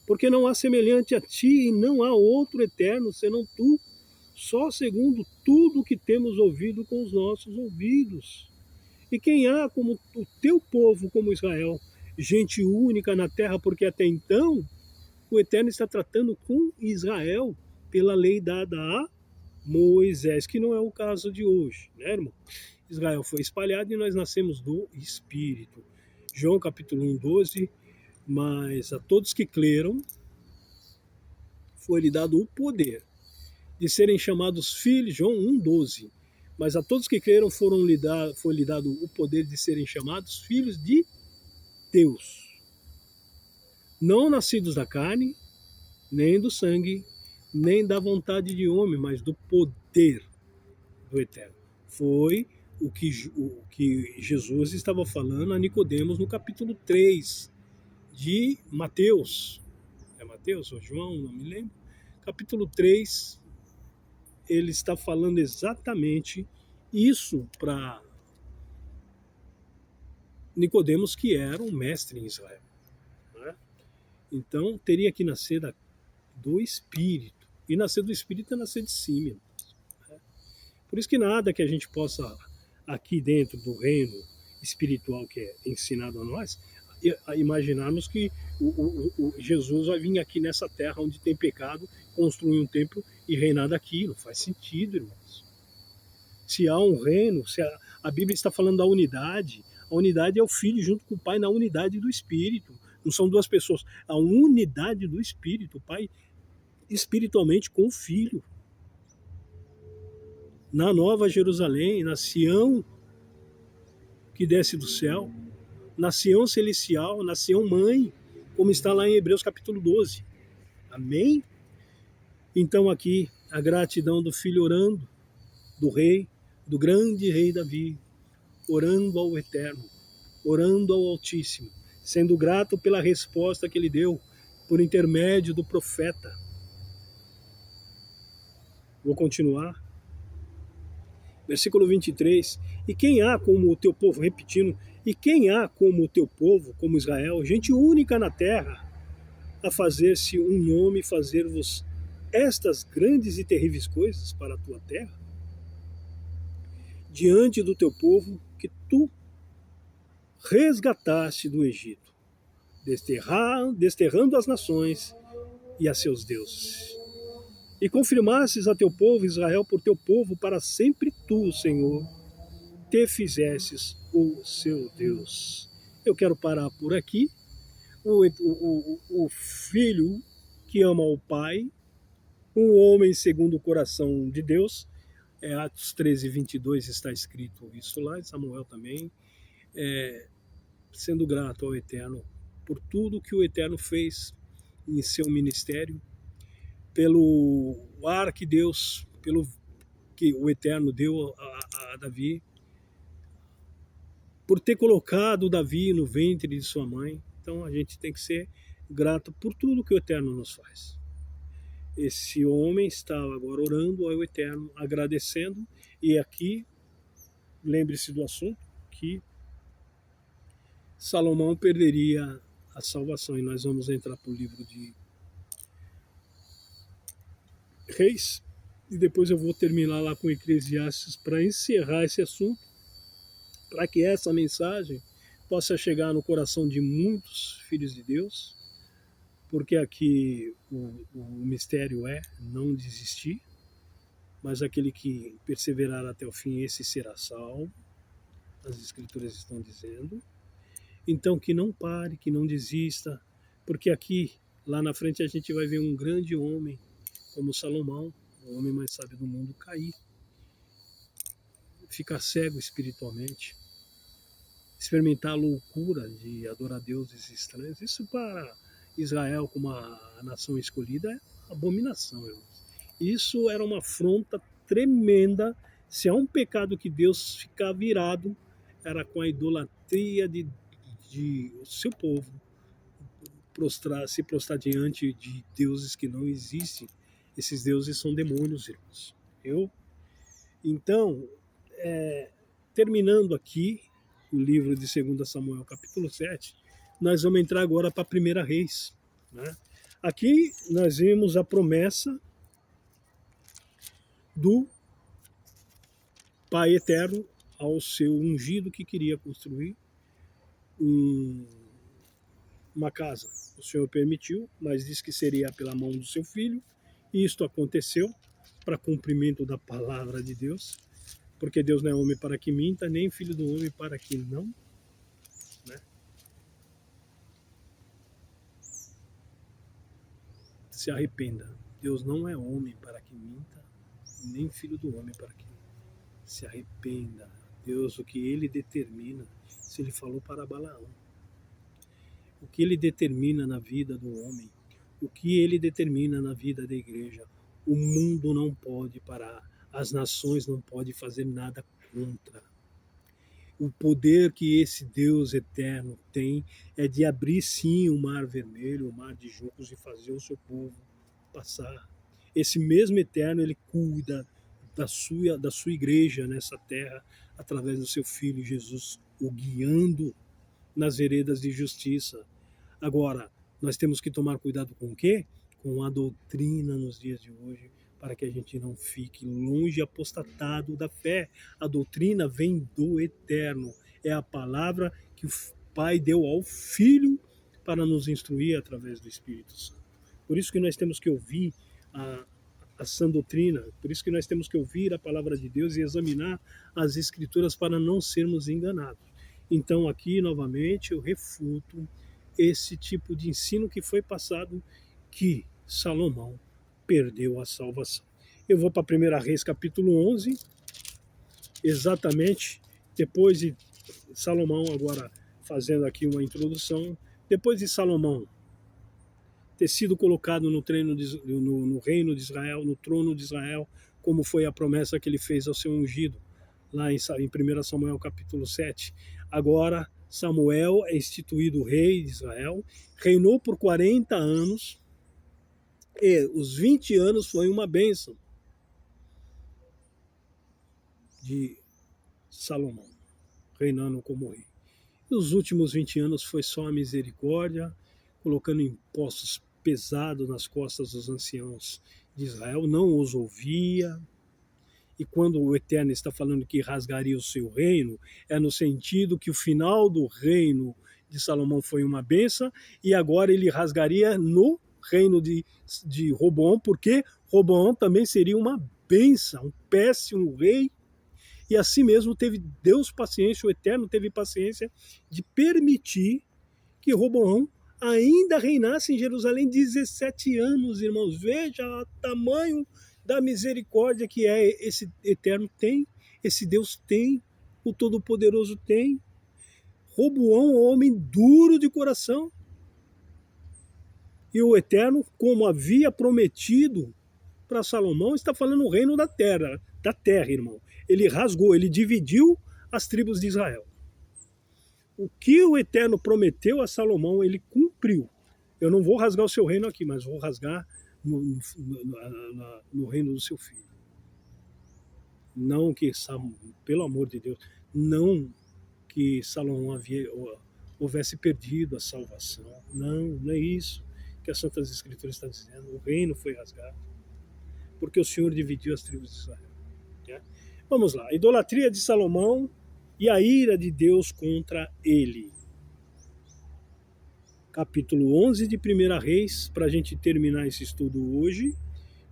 S1: porque não há semelhante a ti e não há outro eterno senão tu, só segundo tudo que temos ouvido com os nossos ouvidos. E quem há como o teu povo, como Israel, gente única na terra, porque até então o Eterno está tratando com Israel pela lei dada a Moisés, que não é o caso de hoje, né, irmão? Israel foi espalhado e nós nascemos do Espírito. João capítulo 1, 12, mas a todos que creram foi-lhe dado o poder de serem chamados filhos, João 1, 12, mas a todos que creram foi-lhe dado o poder de serem chamados filhos de Deus. Não nascidos da carne, nem do sangue, nem da vontade de homem, mas do poder do Eterno. Foi o que Jesus estava falando a Nicodemos no capítulo 3 de Mateus. É Mateus ou João, não me lembro. Capítulo 3, ele está falando exatamente isso para Nicodemos, que era um mestre em Israel. Né? Então, teria que nascer do Espírito. E nascer do Espírito é nascer de cima. Né? Por isso que nada que a gente possa, aqui dentro do reino espiritual que é ensinado a nós, imaginarmos que o Jesus vai vir aqui nessa terra onde tem pecado, construir um templo e reinar daqui. Não faz sentido, irmãos. Se há um reino, se a Bíblia está falando da unidade, a unidade é o Filho junto com o Pai na unidade do Espírito. Não são duas pessoas. A unidade do Espírito, o Pai espiritualmente com o Filho. Na Nova Jerusalém, na Sião que desce do céu, na Sião celestial, na Sião mãe, como está lá em Hebreus capítulo 12. Amém? Então aqui a gratidão do filho orando, do rei, do grande rei Davi, orando ao Eterno, orando ao Altíssimo, sendo grato pela resposta que ele deu por intermédio do profeta. Vou continuar. Versículo 23. E quem há como o teu povo, repetindo, e quem há como o teu povo, como Israel, gente única na terra, a fazer-se um nome, fazer-vos estas grandes e terríveis coisas para a tua terra? diante do teu povo que tu resgataste do Egito, desterrando as nações e a seus deuses. E confirmasses a teu povo Israel por teu povo para sempre tu, Senhor, te fizesses o seu Deus. Eu quero parar por aqui. O filho que ama o pai, um homem segundo o coração de Deus, Atos 13, 22 está escrito isso lá, em Samuel também, sendo grato ao Eterno por tudo que o Eterno fez em seu ministério, pelo ar que Deus, pelo que o Eterno deu a Davi, por ter colocado Davi no ventre de sua mãe. Então a gente tem que ser grato por tudo que o Eterno nos faz. Esse homem estava agora orando ao Eterno, agradecendo, e aqui, lembre-se do assunto, que Salomão perderia a salvação. E nós vamos entrar para o livro de Reis, e depois eu vou terminar lá com Eclesiastes para encerrar esse assunto, para que essa mensagem possa chegar no coração de muitos filhos de Deus, porque aqui o mistério é não desistir, mas aquele que perseverar até o fim, esse será salvo, as Escrituras estão dizendo. Então que não pare, que não desista, porque aqui, lá na frente, a gente vai ver um grande homem, como Salomão, o homem mais sábio do mundo, cair, ficar cego espiritualmente, experimentar a loucura de adorar deuses estranhos. Isso para Israel, como a nação escolhida, é abominação, irmãos. Isso era uma afronta tremenda. Se há um pecado que Deus ficar virado, era com a idolatria de o seu povo se prostrar diante de deuses que não existem. Esses deuses são demônios, irmãos. Então, terminando aqui o livro de 2 Samuel, capítulo 7, nós vamos entrar agora para a 1 Reis. Né? Aqui nós vimos a promessa do Pai Eterno ao seu ungido que queria construir uma casa. O Senhor permitiu, mas disse que seria pela mão do seu filho, e isto aconteceu para cumprimento da palavra de Deus, porque Deus não é homem para que minta, nem filho do homem para que não, né, se arrependa. Deus não é homem para que minta, nem filho do homem para que se arrependa. Deus, o que ele determina, se ele falou para Balaão, o que ele determina na vida do homem, o que ele determina na vida da igreja, o mundo não pode parar, as nações não podem fazer nada contra. O poder que esse Deus eterno tem é de abrir sim o mar vermelho, o mar de juncos, e fazer o seu povo passar. Esse mesmo eterno, ele cuida da sua igreja nessa terra, através do seu Filho Jesus, o guiando nas veredas de justiça. Agora, nós temos que tomar cuidado com o quê? Com a doutrina nos dias de hoje, para que a gente não fique longe, apostatado da fé. A doutrina vem do Eterno. É a palavra que o Pai deu ao Filho para nos instruir através do Espírito Santo. Por isso que nós temos que ouvir a sã doutrina, por isso que nós temos que ouvir a palavra de Deus e examinar as Escrituras para não sermos enganados. Então aqui, novamente, eu refuto esse tipo de ensino que foi passado, que Salomão perdeu a salvação. Eu vou para 1 Reis, capítulo 11, exatamente depois de Salomão, agora fazendo aqui uma introdução, depois de Salomão ter sido colocado no reino de Israel, no trono de Israel, como foi a promessa que ele fez ao seu ungido, lá em 1 Samuel capítulo 7. Agora Samuel é instituído rei de Israel, reinou por 40 anos, e os 20 anos foi uma bênção de Salomão, reinando como rei. E os últimos 20 anos foi só a misericórdia, colocando impostos pesados nas costas dos anciãos de Israel, não os ouvia, E quando o Eterno está falando que rasgaria o seu reino, é no sentido que o final do reino de Salomão foi uma benção, e agora ele rasgaria no reino de Roboão, porque Roboão também seria uma benção, um péssimo rei, e assim mesmo teve Deus paciência, o Eterno teve paciência de permitir que Roboão ainda reinasse em Jerusalém 17 anos, irmãos. Veja o tamanho da misericórdia que esse Eterno tem, esse Deus tem, o Todo-Poderoso tem. Roboão, um homem duro de coração. E o Eterno, como havia prometido para Salomão, está falando o reino da terra, irmão. Ele rasgou, ele dividiu as tribos de Israel. O que o Eterno prometeu a Salomão, ele cumpriu. Eu não vou rasgar o seu reino aqui, mas vou rasgar no reino do seu filho. Não que, pelo amor de Deus, não que Salomão houvesse perdido a salvação. Não é isso que as Santas Escrituras estão dizendo. O reino foi rasgado, porque o Senhor dividiu as tribos de Israel. Né? Vamos lá. A idolatria de Salomão e a ira de Deus contra ele. Capítulo 11 de 1 Reis, para a gente terminar esse estudo hoje,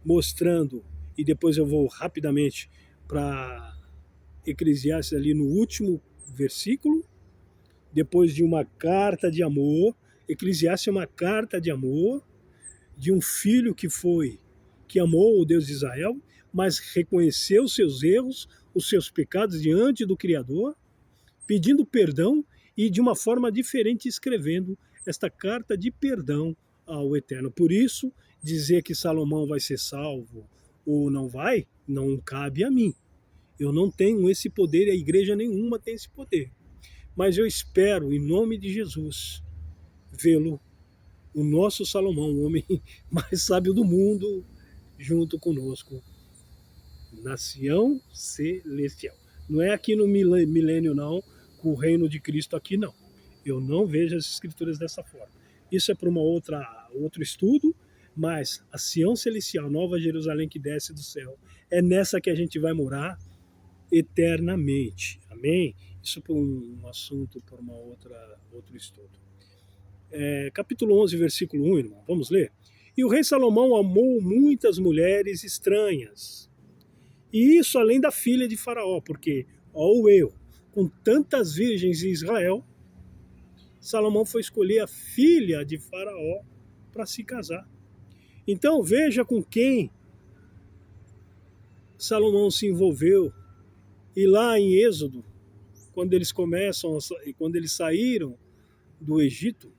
S1: mostrando, e depois eu vou rapidamente para Eclesiastes ali no último versículo, depois de uma carta de amor. Eclesiastes é uma carta de amor de um filho que amou o Deus de Israel, mas reconheceu os seus erros, os seus pecados diante do Criador, pedindo perdão e de uma forma diferente escrevendo esta carta de perdão ao Eterno. Por isso, dizer que Salomão vai ser salvo ou não vai, não cabe a mim. Eu não tenho esse poder, a igreja nenhuma tem esse poder. Mas eu espero, em nome de Jesus, vê-lo, o nosso Salomão, o homem mais sábio do mundo, junto conosco, na Sião celestial. Não é aqui no milênio, não, com o reino de Cristo aqui, não. Eu não vejo as Escrituras dessa forma. Isso é para outro estudo, mas a Sião celestial, Nova Jerusalém que desce do céu, é nessa que a gente vai morar eternamente. Amém? Isso é um assunto para outro estudo. Capítulo 11, versículo 1, irmão. Vamos ler? E o rei Salomão amou muitas mulheres estranhas. E isso além da filha de Faraó, porque, com tantas virgens em Israel, Salomão foi escolher a filha de Faraó para se casar. Então veja com quem Salomão se envolveu. E lá em Êxodo, quando eles saíram do Egito,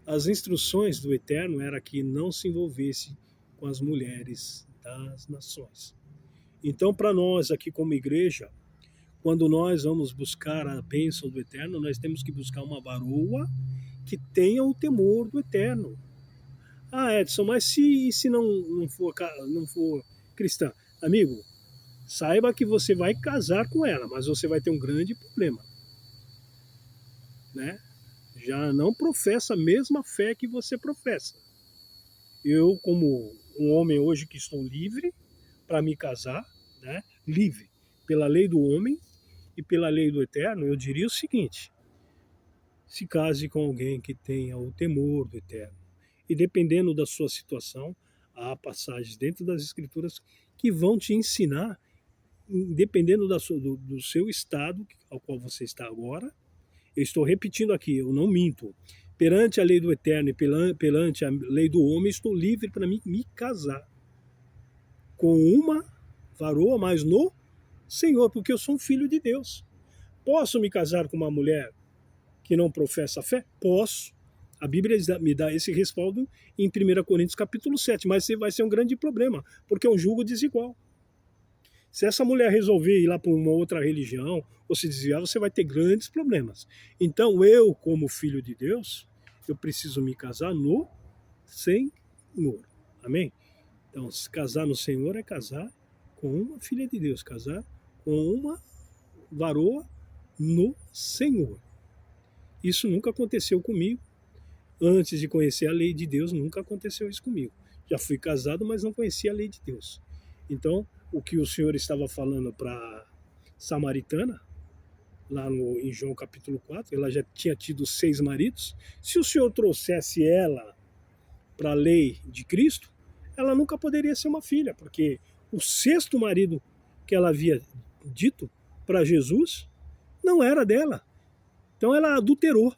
S1: as instruções do Eterno era que não se envolvesse com as mulheres das nações. Então, para nós aqui como igreja, quando nós vamos buscar a bênção do Eterno, nós temos que buscar uma varoa que tenha o temor do Eterno. Edson, mas se não for cristã? Amigo, saiba que você vai casar com ela, mas você vai ter um grande problema. Né? Já não professa a mesma fé que você professa. Eu, como um homem hoje que estou livre para me casar, né? Livre pela lei do homem e pela lei do Eterno, eu diria o seguinte: se case com alguém que tenha o temor do Eterno. E dependendo da sua situação, há passagens dentro das Escrituras que vão te ensinar, dependendo do seu estado ao qual você está agora. Eu estou repetindo aqui, eu não minto. Perante a lei do Eterno e perante a lei do homem, estou livre para me casar com uma varoa, mas no Senhor, porque eu sou um filho de Deus. Posso me casar com uma mulher que não professa a fé? Posso. A Bíblia me dá esse respaldo em 1 Coríntios capítulo 7, mas vai ser um grande problema, porque é um jugo desigual. Se essa mulher resolver ir lá para uma outra religião ou se desviar, você vai ter grandes problemas. Então eu, como filho de Deus, eu preciso me casar no Senhor. Amém? Então, se casar no Senhor é casar com uma filha de Deus, casar com uma varoa no Senhor. Isso nunca aconteceu comigo. Antes de conhecer a lei de Deus, nunca aconteceu isso comigo. Já fui casado, mas não conhecia a lei de Deus. Então, o que o Senhor estava falando para a samaritana, lá em João capítulo 4, ela já tinha tido 6 maridos. Se o Senhor trouxesse ela para a lei de Cristo, ela nunca poderia ser uma filha, porque o 6º marido que ela havia dito para Jesus não era dela. Então ela adulterou.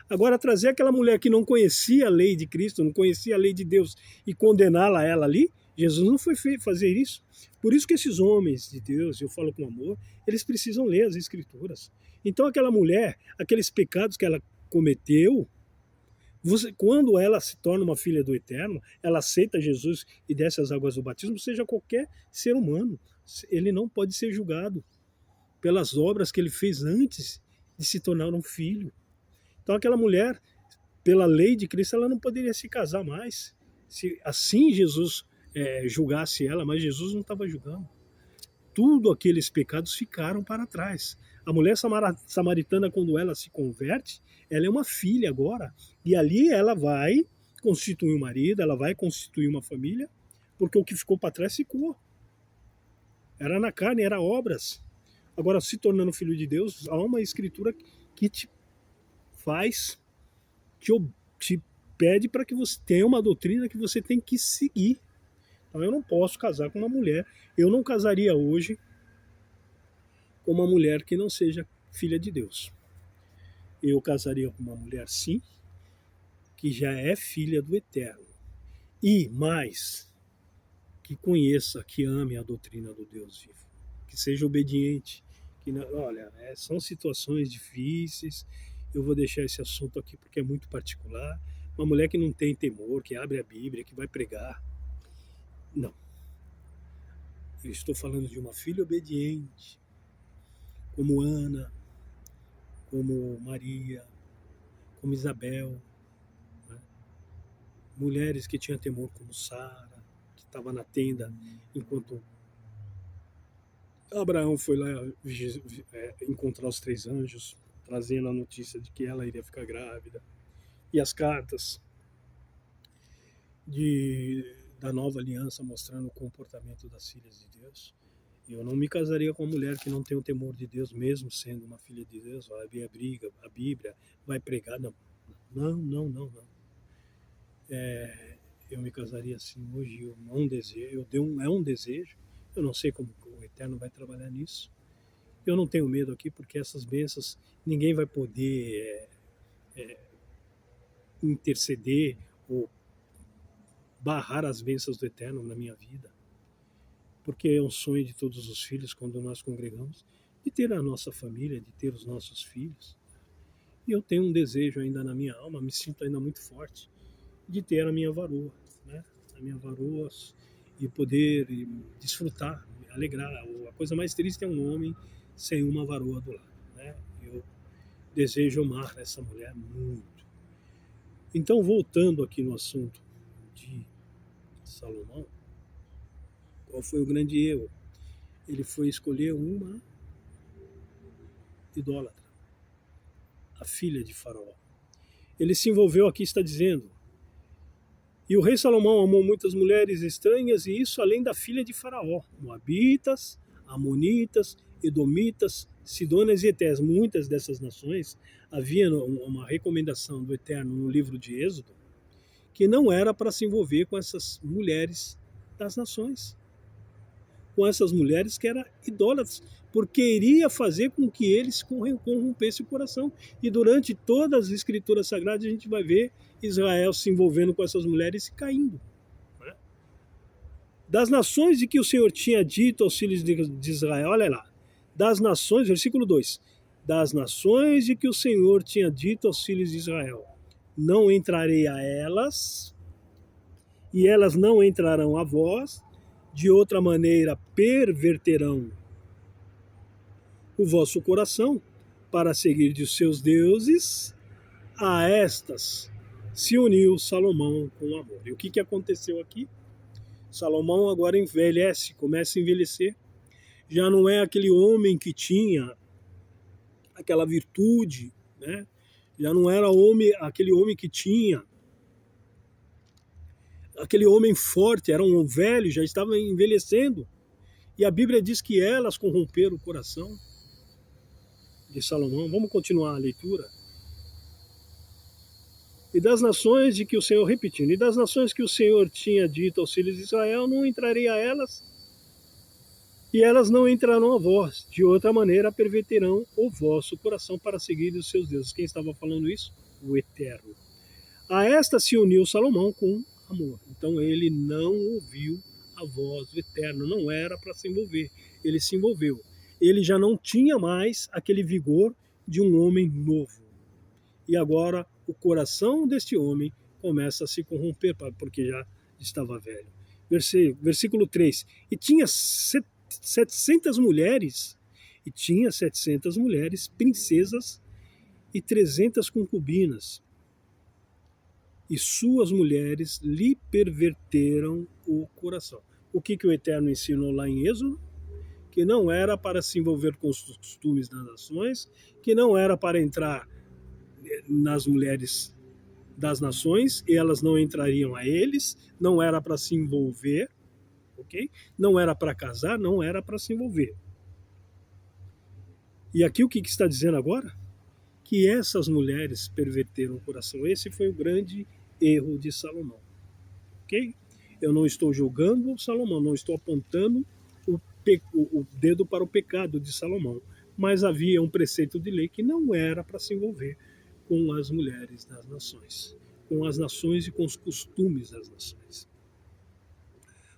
S1: Agora, trazer aquela mulher que não conhecia a lei de Cristo, não conhecia a lei de Deus, e condená-la ela ali, Jesus não foi fazer isso. Por isso que esses homens de Deus, eu falo com amor, eles precisam ler as Escrituras. Então aquela mulher, aqueles pecados que ela cometeu, quando ela se torna uma filha do Eterno, ela aceita Jesus e desce as águas do batismo, seja qualquer ser humano, ele não pode ser julgado pelas obras que ele fez antes de se tornar um filho. Então aquela mulher, pela lei de Cristo, ela não poderia se casar mais. Se assim Jesus julgasse ela, mas Jesus não estava julgando. Tudo aqueles pecados ficaram para trás. A mulher samaritana, quando ela se converte, ela é uma filha agora. E ali ela vai constituir um marido, ela vai constituir uma família, porque o que ficou para trás ficou. Era na carne, era obras. Agora, se tornando filho de Deus, há uma escritura que te faz, te pede para que você tenha uma doutrina que você tem que seguir. Então eu não posso casar com uma mulher, eu não casaria hoje com uma mulher que não seja filha de Deus. Eu casaria com uma mulher, sim, que já é filha do Eterno. E mais, que conheça, que ame a doutrina do Deus vivo. Que seja obediente. Que não, olha, são situações difíceis. Eu vou deixar esse assunto aqui porque é muito particular. Uma mulher que não tem temor, que abre a Bíblia, que vai pregar. Não. Eu estou falando de uma filha obediente, como Ana, como Maria, como Isabel. Né? Mulheres que tinham temor, como Sara, que estava na tenda enquanto Abraão foi lá encontrar os 3 anjos, trazendo a notícia de que ela iria ficar grávida. E as cartas da nova aliança mostrando o comportamento das filhas de Deus. Eu não me casaria com uma mulher que não tem o temor de Deus, mesmo sendo uma filha de Deus, vai abrir a Bíblia, vai pregar. Não. Eu me casaria assim hoje, eu não desejo, é um desejo, eu não sei como o Eterno vai trabalhar nisso. Eu não tenho medo aqui, porque essas bênçãos ninguém vai poder interceder ou barrar as bênçãos do Eterno na minha vida. Porque é um sonho de todos os filhos, quando nós congregamos, de ter a nossa família, de ter os nossos filhos. E eu tenho um desejo ainda na minha alma, me sinto ainda muito forte, de ter a minha varoa, né? A minha varoa, e poder desfrutar, me alegrar. A coisa mais triste é um homem sem uma varoa do lado, né? Eu desejo amar essa mulher muito. Então, voltando aqui no assunto de Salomão, qual foi o grande erro? Ele foi escolher uma idólatra, a filha de Faraó. Ele se envolveu, aqui está dizendo, e o rei Salomão amou muitas mulheres estranhas, e isso além da filha de Faraó, moabitas, amonitas, edomitas, sidônias e etés. Muitas dessas nações, havia uma recomendação do Eterno no livro de Êxodo, que não era para se envolver com essas mulheres das nações, com essas mulheres que eram idólatras, porque iria fazer com que eles corrompessem o coração. E durante todas as escrituras sagradas a gente vai ver Israel se envolvendo com essas mulheres e caindo. Né? Das nações de que o Senhor tinha dito aos filhos de Israel, olha lá, das nações, versículo 2, das nações de que o Senhor tinha dito aos filhos de Israel, não entrarei a elas, e elas não entrarão a vós, de outra maneira perverterão o vosso coração para seguir de seus deuses. A estas se uniu Salomão com amor. E o que aconteceu aqui? Salomão agora envelhece, começa a envelhecer. Já não é aquele homem que tinha aquela virtude, né? Já não era aquele homem que tinha aquele homem forte, era um velho, já estava envelhecendo. E a Bíblia diz que elas corromperam o coração de Salomão. Vamos continuar a leitura. E das nações de que o Senhor, repetindo, e das nações que o Senhor tinha dito aos filhos de Israel, não entrarei a elas, e elas não entrarão a vós. De outra maneira, perverterão o vosso coração para seguir os seus deuses. Quem estava falando isso? O Eterno. A esta se uniu Salomão com amor. Então ele não ouviu a voz do Eterno. Não era para se envolver. Ele se envolveu. Ele já não tinha mais aquele vigor de um homem novo. E agora o coração deste homem começa a se corromper, porque já estava velho. Versículo 3. E tinha 700 mulheres, princesas, e 300 concubinas. E suas mulheres lhe perverteram o coração. O que o Eterno ensinou lá em Êxodo? Que não era para se envolver com os costumes das nações, que não era para entrar nas mulheres das nações, e elas não entrariam a eles, não era para se envolver, ok? Não era para casar, não era para se envolver. E aqui o que está dizendo agora? Que essas mulheres perverteram o coração. Esse foi o grande erro de Salomão, ok? Eu não estou julgando Salomão, não estou apontando o dedo para o pecado de Salomão, mas havia um preceito de lei que não era para se envolver com as mulheres das nações, com as nações e com os costumes das nações.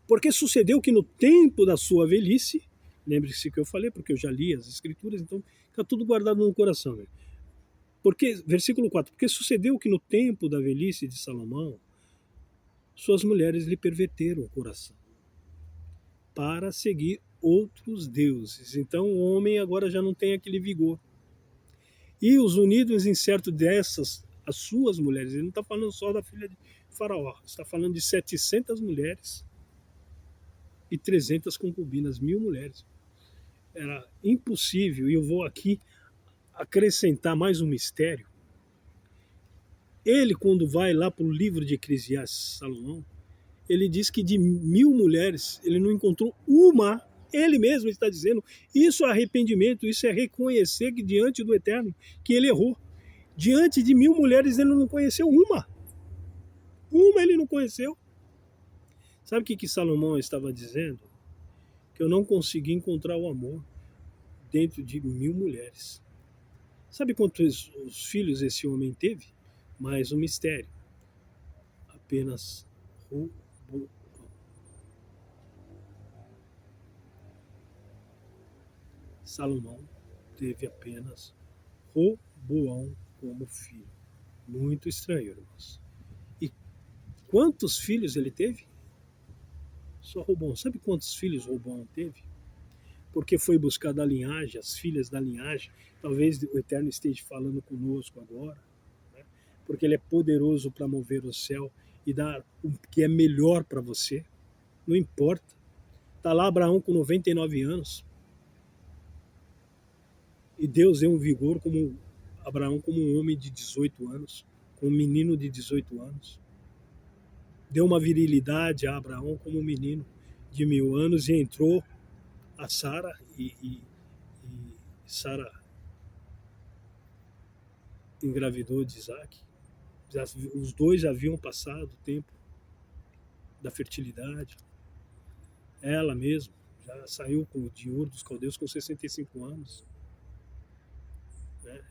S1: Porque sucedeu que no tempo da sua velhice, lembre-se que eu falei, porque eu já li as escrituras, então está tudo guardado no coração. Né? Porque, versículo 4, porque sucedeu que no tempo da velhice de Salomão, suas mulheres lhe perverteram o coração para seguir outros deuses. Então o homem agora já não tem aquele vigor. E os unidos em certo dessas, as suas mulheres, ele não está falando só da filha de Faraó, está falando de 700 mulheres e 300 concubinas, 1000 mulheres. Era impossível, e eu vou aqui acrescentar mais um mistério. Ele, quando vai lá para o livro de Eclesiastes, Salomão, ele diz que de 1000 mulheres, ele não encontrou uma. Ele mesmo está dizendo, isso é arrependimento, isso é reconhecer que diante do Eterno, que ele errou. Diante de 1000 mulheres ele não conheceu uma. Uma ele não conheceu. Sabe o que Salomão estava dizendo? Que eu não consegui encontrar o amor dentro de 1000 mulheres. Sabe quantos os filhos esse homem teve? Mais um mistério. Apenas Roboão. Salomão teve apenas Roboão como filho. Muito estranho, irmãos. E quantos filhos ele teve? Só Roboão. Sabe quantos filhos Roboão teve? Porque foi buscar da linhagem, as filhas da linhagem. Talvez o Eterno esteja falando conosco agora. Né? Porque ele é poderoso para mover o céu e dar o que é melhor para você. Não importa. Está lá Abraão com 99 anos. E Deus deu um vigor como Abraão como um homem de 18 anos, como um menino de 18 anos. Deu uma virilidade a Abraão como um menino de 1000 anos e entrou a Sara e Sara engravidou de Isaac. Os dois já haviam passado o tempo da fertilidade. Ela mesma já saiu de Ur dos Caldeus com 65 anos.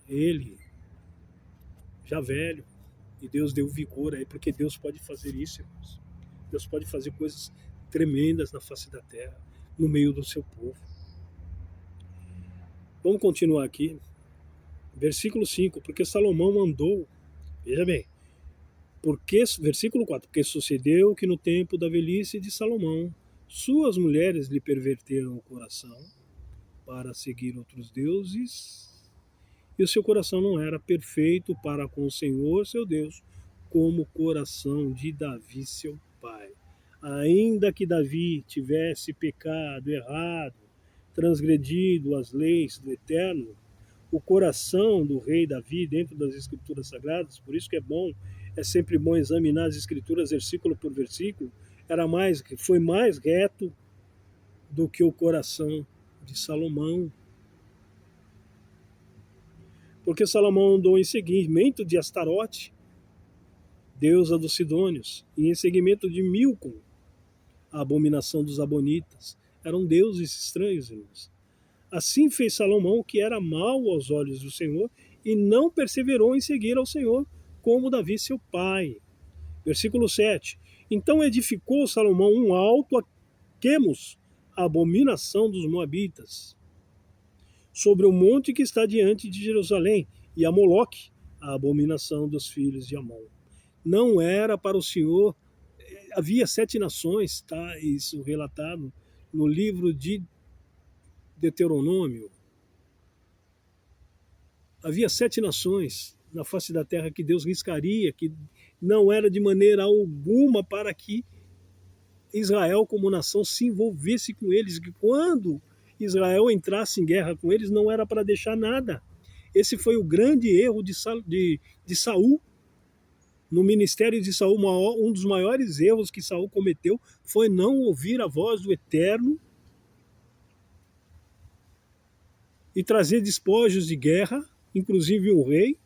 S1: Ele, já velho, e Deus deu vigor aí, porque Deus pode fazer isso, irmãos. Deus pode fazer coisas tremendas na face da terra, no meio do seu povo. Vamos continuar aqui. Versículo 5, porque Salomão mandou, veja bem, versículo 4, porque sucedeu que no tempo da velhice de Salomão, suas mulheres lhe perverteram o coração para seguir outros deuses, e o seu coração não era perfeito para com o Senhor, seu Deus, como o coração de Davi, seu pai. Ainda que Davi tivesse pecado, errado, transgredido as leis do Eterno, o coração do rei Davi dentro das Escrituras Sagradas, por isso que é sempre bom examinar as Escrituras versículo por versículo, foi mais reto, do que o coração de Salomão. Porque Salomão andou em seguimento de Astarote, deusa dos Sidônios, e em seguimento de Milcom, a abominação dos Abonitas. Eram deuses estranhos, irmãos. Assim fez Salomão o que era mal aos olhos do Senhor e não perseverou em seguir ao Senhor, como Davi seu pai. Versículo 7. Então edificou Salomão um alto a Quemos, a abominação dos Moabitas, sobre o monte que está diante de Jerusalém, e a Moloque, a abominação dos filhos de Amon. Não era para o Senhor. Havia 7 nações, está isso relatado no livro de Deuteronômio. Havia 7 nações na face da terra que Deus riscaria, que não era de maneira alguma para que Israel como nação se envolvesse com eles, que quando Israel entrasse em guerra com eles não era para deixar nada. Esse foi o grande erro de Saul. No ministério de Saul, um dos maiores erros que Saul cometeu foi não ouvir a voz do Eterno e trazer despojos de guerra, inclusive o rei,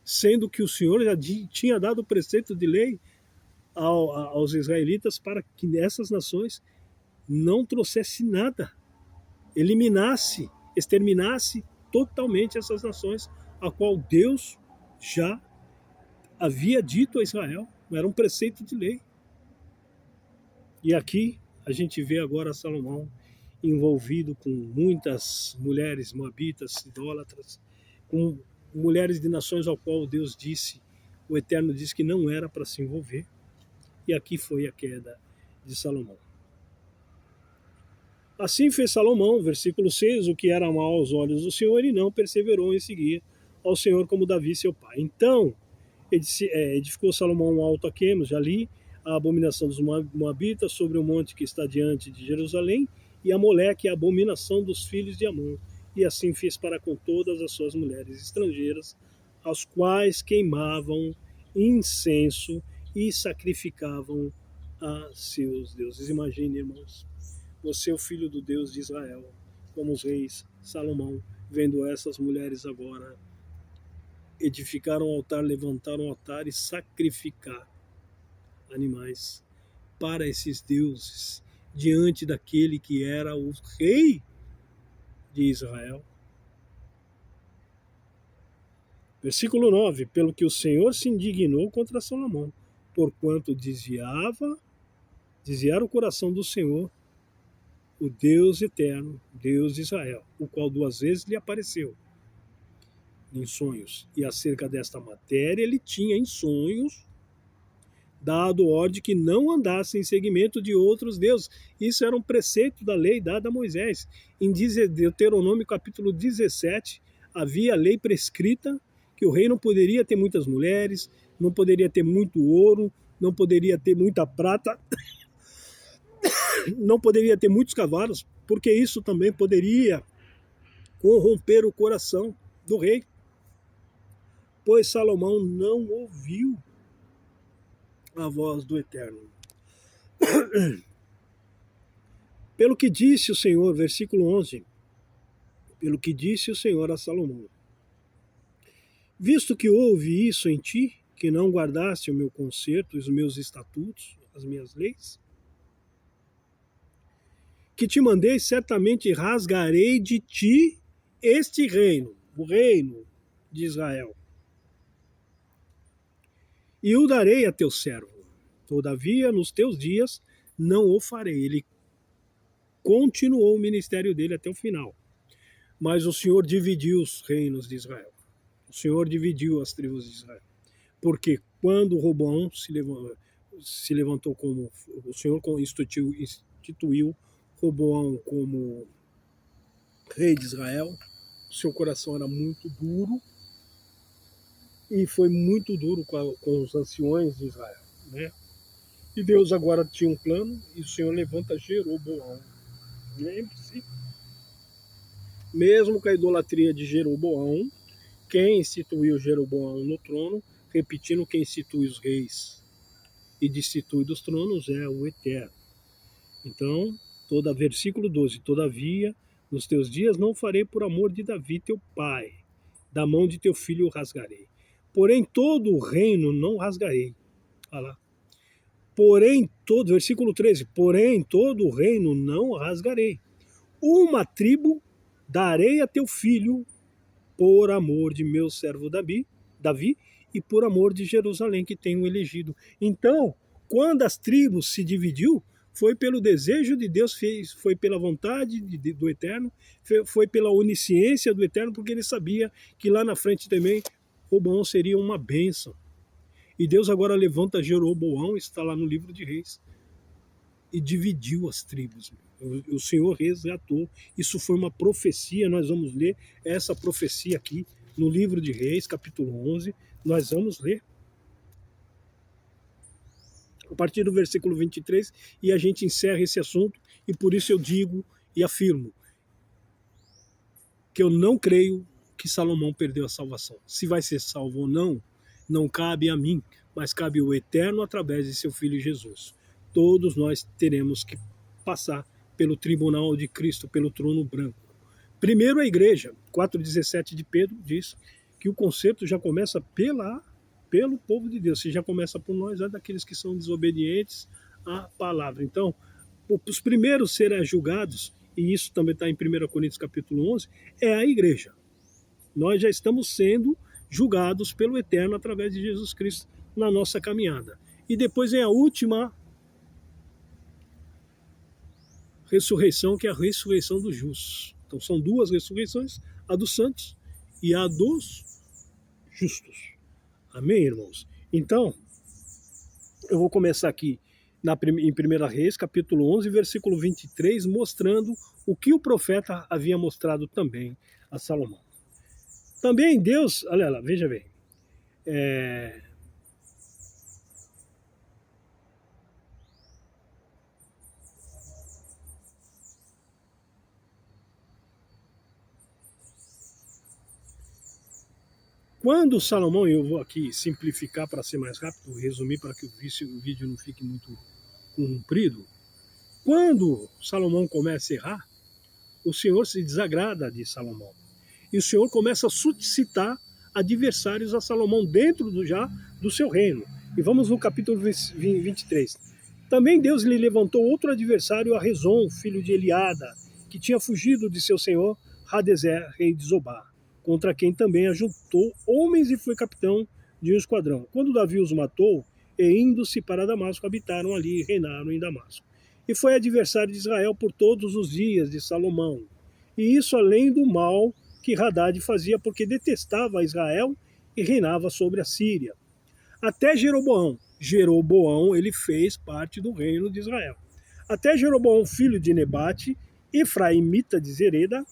S1: sendo que o Senhor já tinha dado o preceito de lei aos israelitas para que essas nações não trouxesse nada, eliminasse, exterminasse totalmente essas nações, a qual Deus já havia dito a Israel, era um preceito de lei. E aqui a gente vê agora Salomão envolvido com muitas mulheres moabitas, idólatras, com mulheres de nações ao qual Deus disse, o Eterno disse que não era para se envolver. E aqui foi a queda de Salomão. Assim fez Salomão, versículo 6, o que era mal aos olhos do Senhor, e não perseverou em seguir ao Senhor como Davi seu pai. Então edificou Salomão um alto a Quemos, ali a abominação dos Moabitas, sobre o monte que está diante de Jerusalém, e a Moleque, a abominação dos filhos de Amon. E assim fez para com todas as suas mulheres estrangeiras, as quais queimavam incenso e sacrificavam a seus deuses. Imagine, irmãos, você é o filho do Deus de Israel, como os reis Salomão, vendo essas mulheres agora edificar um altar, levantar um altar e sacrificar animais para esses deuses, diante daquele que era o rei de Israel. Versículo 9, pelo que o Senhor se indignou contra Salomão, porquanto desviara o coração do Senhor, o Deus eterno, Deus de Israel, o qual 2 vezes lhe apareceu em sonhos. E acerca desta matéria ele tinha em sonhos dado ordem que não andasse em seguimento de outros deuses. Isso era um preceito da lei dada a Moisés. Em Deuteronômio capítulo 17, havia a lei prescrita que o rei não poderia ter muitas mulheres, não poderia ter muito ouro, não poderia ter muita prata, não poderia ter muitos cavalos, porque isso também poderia corromper o coração do rei. Pois Salomão não ouviu a voz do Eterno. Pelo que disse o Senhor, versículo 11, pelo que disse o Senhor a Salomão, visto que houve isso em ti, que não guardaste o meu concerto, os meus estatutos, as minhas leis, que te mandei, certamente rasgarei de ti este reino, o reino de Israel, e o darei a teu servo. Todavia, nos teus dias, não o farei. Ele continuou o ministério dele até o final. Mas o Senhor dividiu os reinos de Israel. O Senhor dividiu as tribos de Israel. Porque quando Roboão se levantou como... O Senhor instituiu Roboão como rei de Israel, seu coração era muito duro, e foi muito duro com os anciões de Israel, né? E Deus agora tinha um plano, e o Senhor levanta Jeroboão. Lembre-se, mesmo com a idolatria de Jeroboão, quem instituiu Jeroboão no trono, repetindo, quem institui os reis e destitui dos tronos é o Eterno. Então, versículo 12, todavia, nos teus dias não farei por amor de Davi teu pai, da mão de teu filho o rasgarei. Porém, todo o reino não rasgarei. Olha lá. Versículo 13, porém, todo o reino não rasgarei. Uma tribo darei a teu filho por amor de meu servo Davi e por amor de Jerusalém que tenho elegido. Então, quando as tribos se dividiu, foi pelo desejo de Deus, foi pela vontade do Eterno, foi pela onisciência do Eterno, porque ele sabia que lá na frente também Roboão seria uma bênção. E Deus agora levanta Jeroboão, está lá no livro de Reis, e dividiu as tribos. O Senhor resgatou. Isso foi uma profecia, nós vamos ler essa profecia aqui no livro de Reis, capítulo 11. Nós vamos ler a partir do versículo 23 e a gente encerra esse assunto. E por isso eu digo e afirmo que eu não creio que Salomão perdeu a salvação. Se vai ser salvo ou não, não cabe a mim, mas cabe ao Eterno através de seu Filho Jesus. Todos nós teremos que passar pelo tribunal de Cristo, pelo trono branco. Primeiro a igreja, 4,17 de Pedro diz que o conserto já começa pelo povo de Deus. Se já começa por nós, é daqueles que são desobedientes à palavra. Então, os primeiros serem julgados, e isso também está em 1 Coríntios capítulo 11, é a igreja. Nós já estamos sendo julgados pelo Eterno através de Jesus Cristo na nossa caminhada. E depois vem a última ressurreição, que é a ressurreição dos justos. Então são duas ressurreições, a dos santos e a dos justos. Amém, irmãos? Então, eu vou começar aqui em 1 Reis, capítulo 11, versículo 23, mostrando o que o profeta havia mostrado também a Salomão. Também Deus, olha lá, veja bem, quando Salomão, eu vou aqui simplificar para ser mais rápido, resumir para que o vídeo não fique muito comprido. Quando Salomão começa a errar, o Senhor se desagrada de Salomão. E o Senhor começa a suscitar adversários a Salomão dentro do seu reino. E vamos no capítulo 23. Também Deus lhe levantou outro adversário, a Rezon, filho de Eliada, que tinha fugido de seu senhor Hadezer, rei de Zobá, contra quem também ajuntou homens e foi capitão de um esquadrão. Quando Davi os matou, e indo-se para Damasco, habitaram ali e reinaram em Damasco. E foi adversário de Israel por todos os dias de Salomão. E isso além do mal que Hadad fazia, porque detestava Israel e reinava sobre a Síria. Até Jeroboão. Jeroboão, ele fez parte do reino de Israel. Até Jeroboão, filho de Nebate, efraimita de Zereda,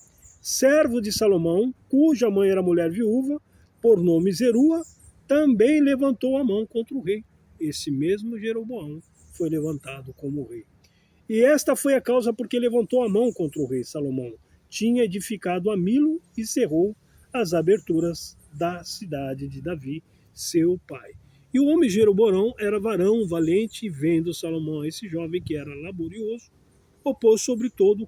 S1: servo de Salomão, cuja mãe era mulher viúva, por nome Zerua, também levantou a mão contra o rei. Esse mesmo Jeroboão foi levantado como rei. E esta foi a causa porque levantou a mão contra o rei Salomão. Tinha edificado a Milo e cerrou as aberturas da cidade de Davi, seu pai. E o homem Jeroboão era varão valente, e vendo Salomão, esse jovem que era laborioso, opôs sobre todo o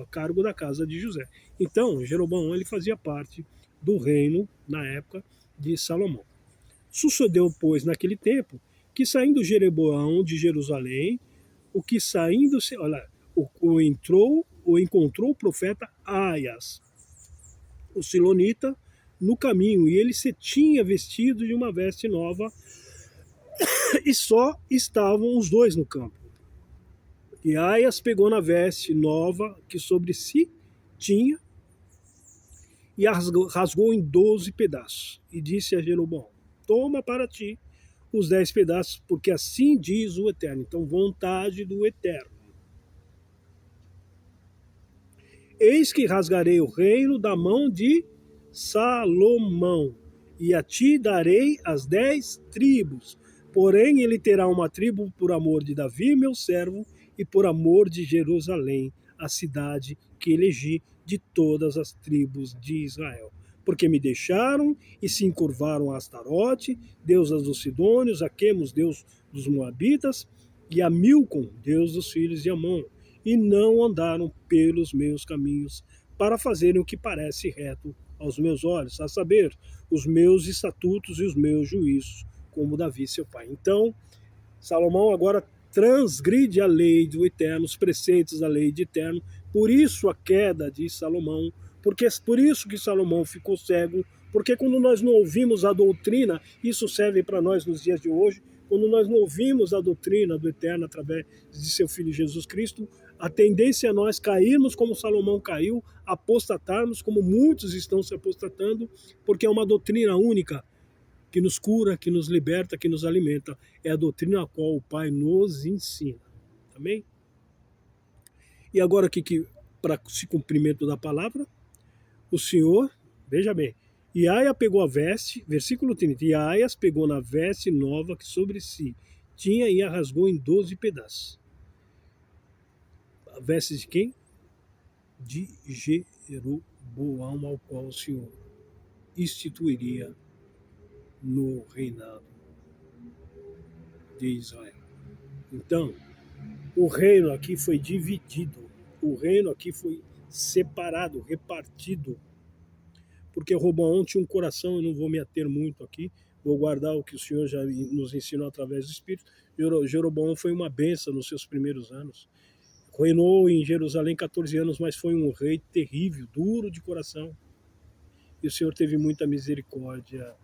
S1: cargo da casa de José. Então, Jeroboão ele fazia parte do reino, na época, de Salomão. Sucedeu, pois, naquele tempo, que saindo Jeroboão de Jerusalém, encontrou o profeta Aias, o silonita, no caminho, e ele se tinha vestido de uma veste nova, e só estavam os dois no campo. E Aias pegou na veste nova que sobre si tinha, e rasgou em 12 pedaços, e disse a Jeroboão: toma para ti os 10 pedaços, porque assim diz o Eterno. Então, vontade do Eterno. Eis que rasgarei o reino da mão de Salomão, e a ti darei as 10 tribos. Porém, ele terá uma tribo por amor de Davi, meu servo, e por amor de Jerusalém, a cidade que elegi de todas as tribos de Israel. Porque me deixaram e se encurvaram a Astarote, deusas dos Sidônios, a Quemos, deus dos Moabitas, e a Milcom, Deus dos filhos de Amon, e não andaram pelos meus caminhos para fazerem o que parece reto aos meus olhos, a saber, os meus estatutos e os meus juízos, como Davi seu pai. Então, Salomão agora transgride a lei do Eterno, os preceitos da lei do Eterno, por isso a queda de Salomão, porque é por isso que Salomão ficou cego, porque quando nós não ouvimos a doutrina, isso serve para nós nos dias de hoje, quando nós não ouvimos a doutrina do Eterno através de seu Filho Jesus Cristo, a tendência é nós cairmos como Salomão caiu, apostatarmos como muitos estão se apostatando, porque é uma doutrina única, que nos cura, que nos liberta, que nos alimenta. É a doutrina a qual o Pai nos ensina. Amém? E agora aqui, para se cumprimento da palavra, o Senhor, veja bem, e Aia pegou a veste, versículo 30, e Aias pegou na veste nova que sobre si tinha e a rasgou em 12 pedaços. A veste de quem? De Jeroboão, ao qual o Senhor instituiria no reinado de Israel. Então, o reino aqui foi dividido, o reino aqui foi separado, repartido, porque Roboão tinha um coração, eu não vou me ater muito aqui, vou guardar o que o Senhor já nos ensinou através do Espírito. Jeroboão foi uma bênção nos seus primeiros anos, reinou em Jerusalém 14 anos, mas foi um rei terrível, duro de coração, e o Senhor teve muita misericórdia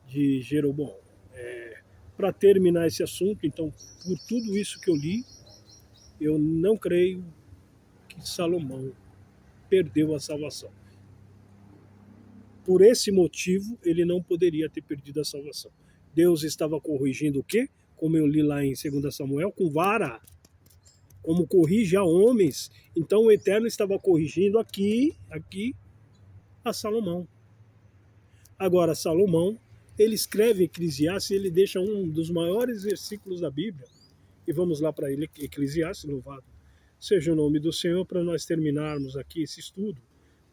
S1: de Jeroboão. Para terminar esse assunto, então, por tudo isso que eu li, eu não creio que Salomão perdeu a salvação. Por esse motivo, ele não poderia ter perdido a salvação. Deus estava corrigindo o quê? Como eu li lá em 2 Samuel, com vara, como corrige a homens. Então o Eterno estava corrigindo aqui a Salomão. Agora, Salomão, ele escreve Eclesiastes, ele deixa um dos maiores versículos da Bíblia. E vamos lá para ele, Eclesiastes, louvado seja o nome do Senhor, para nós terminarmos aqui esse estudo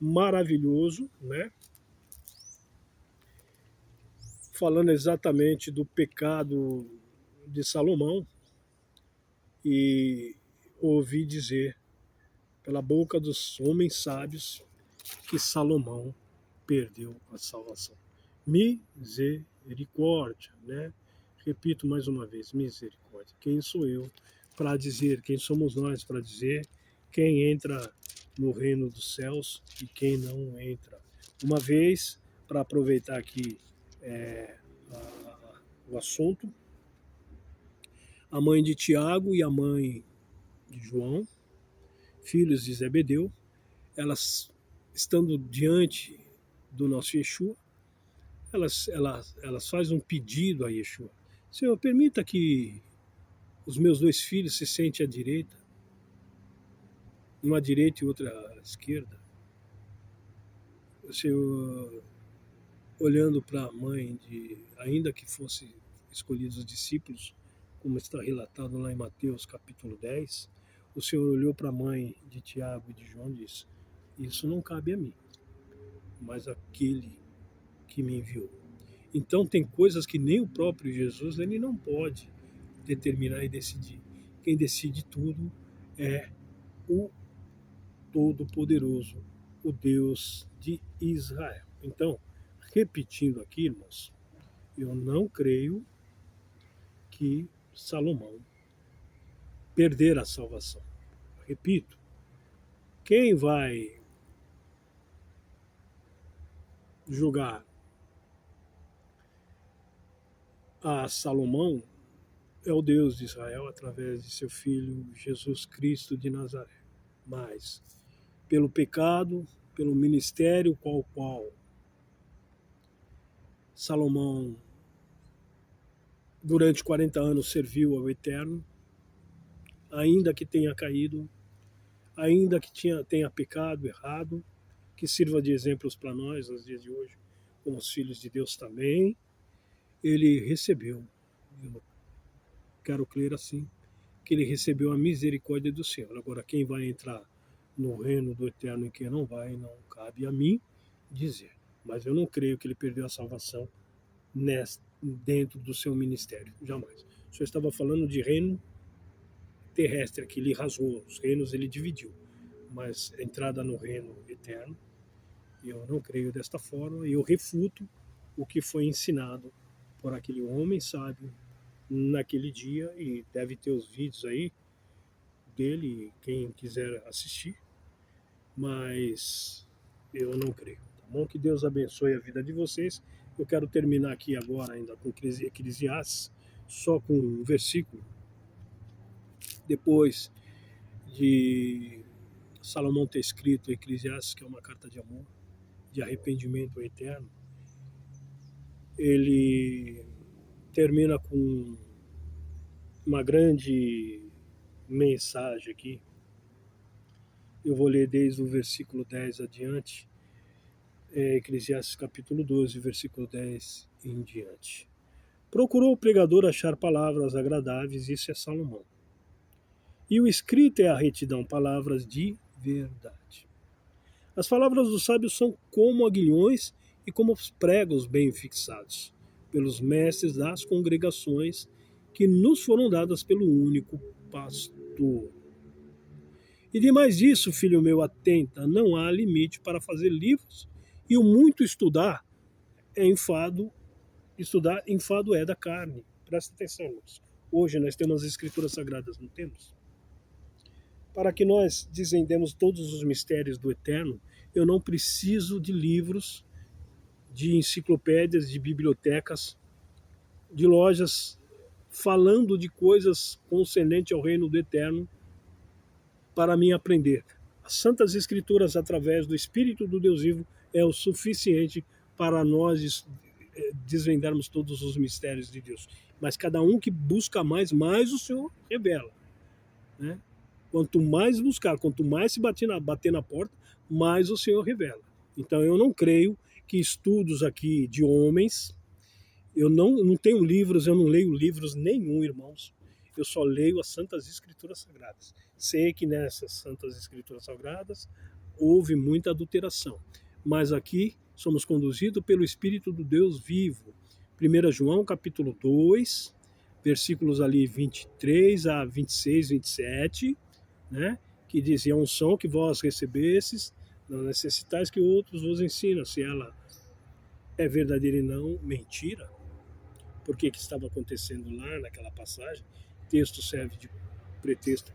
S1: maravilhoso, né? Falando exatamente do pecado de Salomão, e ouvi dizer pela boca dos homens sábios que Salomão perdeu a salvação. Misericórdia, né? Repito mais uma vez, misericórdia. Quem sou eu para dizer, quem somos nós para dizer quem entra no reino dos céus e quem não entra? Uma vez, para aproveitar aqui o assunto, a mãe de Tiago e a mãe de João, filhos de Zebedeu, elas estando diante do nosso Yeshua, elas fazem um pedido a Yeshua. Senhor, permita que os meus dois filhos se sentem à direita, uma à direita e outra à esquerda. O Senhor, olhando para a mãe, ainda que fossem escolhidos os discípulos, como está relatado lá em Mateus capítulo 10, o Senhor olhou para a mãe de Tiago e de João e disse: isso não cabe a mim, mas aquele que me enviou. Então tem coisas que nem o próprio Jesus ele não pode determinar e decidir. Quem decide tudo é o Todo-Poderoso, o Deus de Israel. Então, repetindo aqui, irmãos, eu não creio que Salomão perder a salvação. Repito, quem vai julgar a Salomão é o Deus de Israel através de seu Filho Jesus Cristo de Nazaré. Mas, pelo pecado, pelo ministério qual Salomão durante 40 anos serviu ao Eterno, ainda que tenha caído, ainda que tenha pecado, errado, que sirva de exemplos para nós nos dias de hoje, como os filhos de Deus também, ele recebeu, eu quero crer assim, que ele recebeu a misericórdia do Senhor. Agora, quem vai entrar no reino do Eterno e quem não vai, não cabe a mim dizer. Mas eu não creio que ele perdeu a salvação dentro do seu ministério, jamais. O senhor estava falando de reino terrestre aqui, ele rasgou, os reinos ele dividiu, mas a entrada no reino eterno, eu não creio desta forma, e eu refuto o que foi ensinado por aquele homem sábio naquele dia, e deve ter os vídeos aí dele, quem quiser assistir, mas eu não creio. Tá bom? Que Deus abençoe a vida de vocês. Eu quero terminar aqui agora ainda com Eclesiastes, só com um versículo, depois de Salomão ter escrito Eclesiastes, que é uma carta de amor, de arrependimento eterno. Ele termina com uma grande mensagem aqui. Eu vou ler desde o versículo 10 adiante, Eclesiastes capítulo 12, versículo 10 em diante. Procurou o pregador achar palavras agradáveis, isso é Salomão. E o escrito é a retidão, palavras de verdade. As palavras dos sábios são como aguilhões e como os pregos bem fixados, pelos mestres das congregações que nos foram dadas pelo único pastor. E demais disso, filho meu, atenta, não há limite para fazer livros, e o muito estudar enfado é da carne. Presta atenção, irmãos. Hoje nós temos as escrituras sagradas, não temos? Para que nós desvendemos todos os mistérios do eterno, eu não preciso de livros, de enciclopédias, de bibliotecas, de lojas falando de coisas concernentes ao reino do eterno para mim aprender. As Santas Escrituras, através do Espírito do Deus vivo, é o suficiente para nós desvendarmos todos os mistérios de Deus. Mas cada um que busca mais, mais o Senhor revela, né? Quanto mais buscar, quanto mais se bater na porta, mais o Senhor revela. Então eu não creio que estudos aqui de homens, eu não tenho livros, eu não leio livros nenhum, irmãos. Eu só leio as Santas Escrituras Sagradas. Sei que nessas Santas Escrituras Sagradas houve muita adulteração, mas aqui somos conduzidos pelo Espírito do Deus vivo. 1 João capítulo 2, versículos ali 23 a 26, 27, né? Que diz: "E a unção que vós recebestes, não necessitais que outros vos ensinem, se ela é verdadeira e não mentira." Por que estava acontecendo lá naquela passagem? Texto serve de pretexto,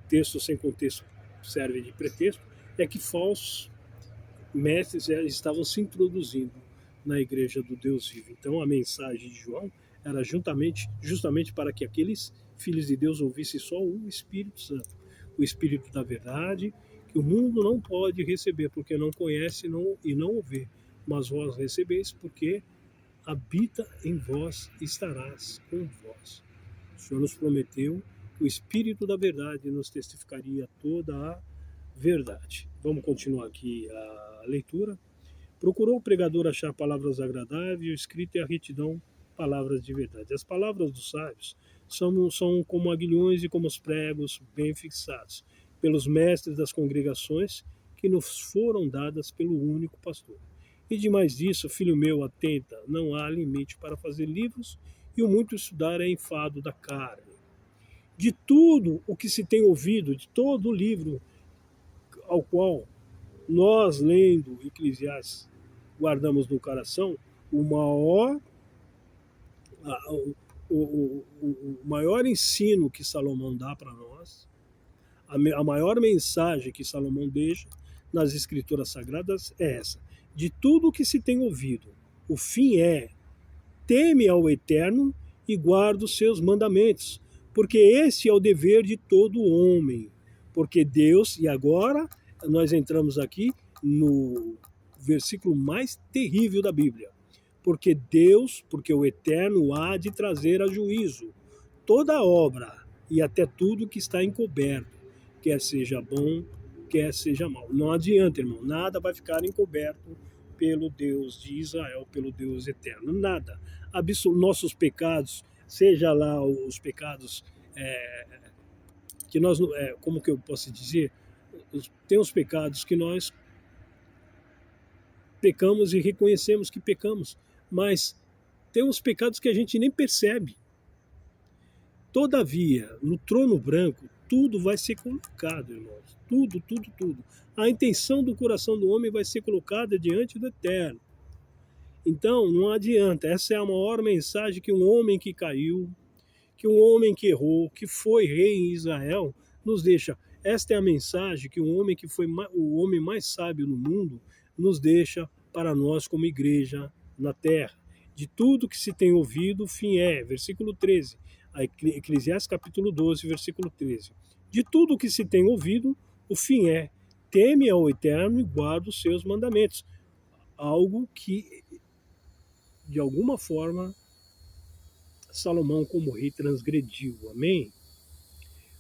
S1: texto sem contexto serve de pretexto, é que falsos mestres estavam se introduzindo na igreja do Deus vivo. Então a mensagem de João era justamente para que aqueles filhos de Deus ouvissem só o Espírito Santo, o Espírito da verdade, que o mundo não pode receber, porque não conhece e não ouve, mas vós recebeis, porque habita em vós, estarás com vós. O Senhor nos prometeu que o Espírito da verdade nos testificaria toda a verdade. Vamos continuar aqui a leitura. Procurou o pregador achar palavras agradáveis, e o escrito é a retidão, palavras de verdade. As palavras dos sábios são como aguilhões e como os pregos bem fixados, pelos mestres das congregações que nos foram dadas pelo único pastor. E demais disso, filho meu, atenta, não há limite para fazer livros, e o muito estudar é enfado da carne. De tudo o que se tem ouvido, de todo o livro ao qual nós, lendo Eclesiastes, guardamos no coração, o maior ensino que Salomão dá para nós, a maior mensagem que Salomão deixa nas Escrituras Sagradas é essa: de tudo o que se tem ouvido, o fim é: teme ao Eterno e guarda os seus mandamentos, porque esse é o dever de todo homem. Porque Deus, e agora nós entramos aqui no versículo mais terrível da Bíblia, porque o Eterno há de trazer a juízo toda obra e até tudo que está encoberto, quer seja bom, quer seja mal. Não adianta, irmão, nada vai ficar encoberto pelo Deus de Israel, pelo Deus eterno, nada. Nossos pecados, seja lá os pecados que nós, como que eu posso dizer, tem os pecados que nós pecamos e reconhecemos que pecamos, mas tem uns pecados que a gente nem percebe. Todavia, no trono branco, tudo vai ser colocado, irmãos. Tudo, tudo, tudo. A intenção do coração do homem vai ser colocada diante do Eterno. Então, não adianta. Essa é a maior mensagem que um homem que caiu, que um homem que errou, que foi rei em Israel, nos deixa. Esta é a mensagem que um homem que foi o homem mais sábio no mundo nos deixa para nós como igreja na terra. De tudo que se tem ouvido, o fim é, versículo 13, Eclesiastes capítulo 12, versículo 13. De tudo que se tem ouvido, o fim é, teme ao Eterno e guarda os seus mandamentos. Algo que, de alguma forma, Salomão como rei transgrediu, amém?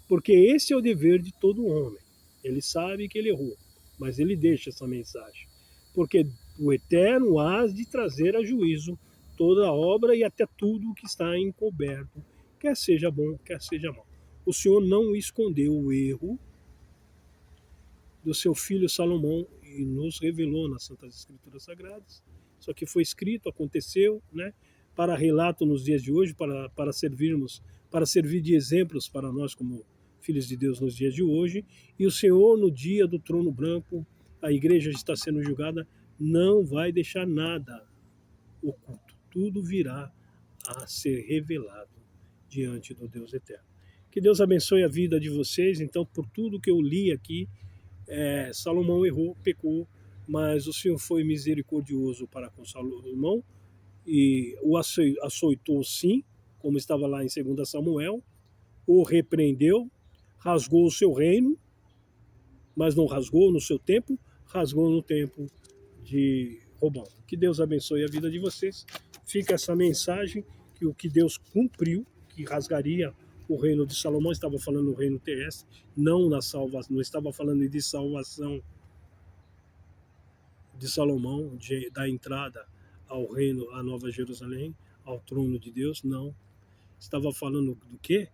S1: Porque esse é o dever de todo homem. Ele sabe que ele errou, mas ele deixa essa mensagem. Porque o Eterno há de trazer a juízo toda a obra e até tudo o que está encoberto, quer seja bom, quer seja mal. O Senhor não escondeu o erro do seu filho Salomão e nos revelou nas Santas Escrituras Sagradas. Isso aqui foi escrito, aconteceu, né? Para relato nos dias de hoje, para servir de exemplos para nós como filhos de Deus nos dias de hoje. E o Senhor, no dia do trono branco, a igreja está sendo julgada, não vai deixar nada oculto. Tudo virá a ser revelado diante do Deus eterno. Que Deus abençoe a vida de vocês. Então, por tudo que eu li aqui, Salomão errou, pecou, mas o Senhor foi misericordioso para com Salomão e o açoitou sim, como estava lá em 2 Samuel, o repreendeu, rasgou o seu reino, mas não rasgou no seu tempo, rasgou no tempo de Robão. Que Deus abençoe a vida de vocês. Fica essa mensagem que o que Deus cumpriu, que rasgaria o reino de Salomão, estava falando do reino terrestre, não na salvação, não estava falando de salvação de Salomão, da entrada ao reino, à Nova Jerusalém, ao trono de Deus, não. Estava falando do quê?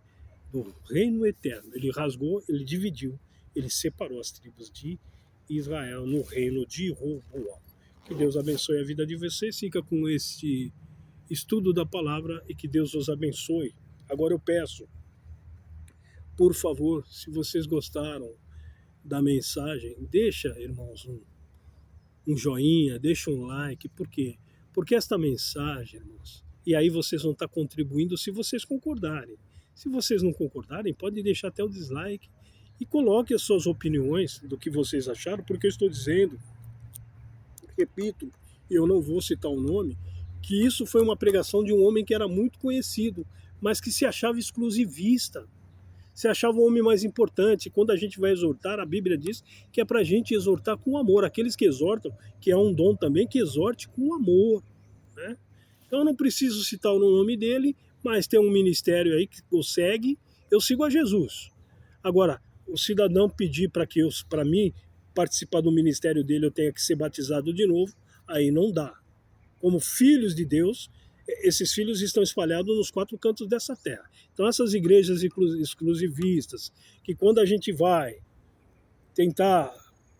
S1: Do reino eterno. Ele rasgou, ele dividiu, ele separou as tribos de Israel no reino de Roboão. Que Deus abençoe a vida de vocês, fica com este estudo da palavra e que Deus os abençoe. Agora eu peço, por favor, se vocês gostaram da mensagem, deixa, irmãos, um joinha, deixa um like. Por quê? Porque esta mensagem, irmãos, e aí vocês vão estar contribuindo se vocês concordarem. Se vocês não concordarem, pode deixar até o dislike e coloque as suas opiniões do que vocês acharam, porque eu estou dizendo, repito, eu não vou citar o nome, que isso foi uma pregação de um homem que era muito conhecido, mas que se achava exclusivista, se achava o homem mais importante. Quando a gente vai exortar, a Bíblia diz que é para a gente exortar com amor. Aqueles que exortam, que é um dom também, que exorte com amor, né? Então eu não preciso citar o nome dele, mas tem um ministério aí que eu sigo a Jesus. Agora, o cidadão pedir para mim participar do ministério dele, eu tenha que ser batizado de novo, aí não dá. Como filhos de Deus, esses filhos estão espalhados nos 4 cantos dessa terra. Então essas igrejas exclusivistas, que quando a gente vai tentar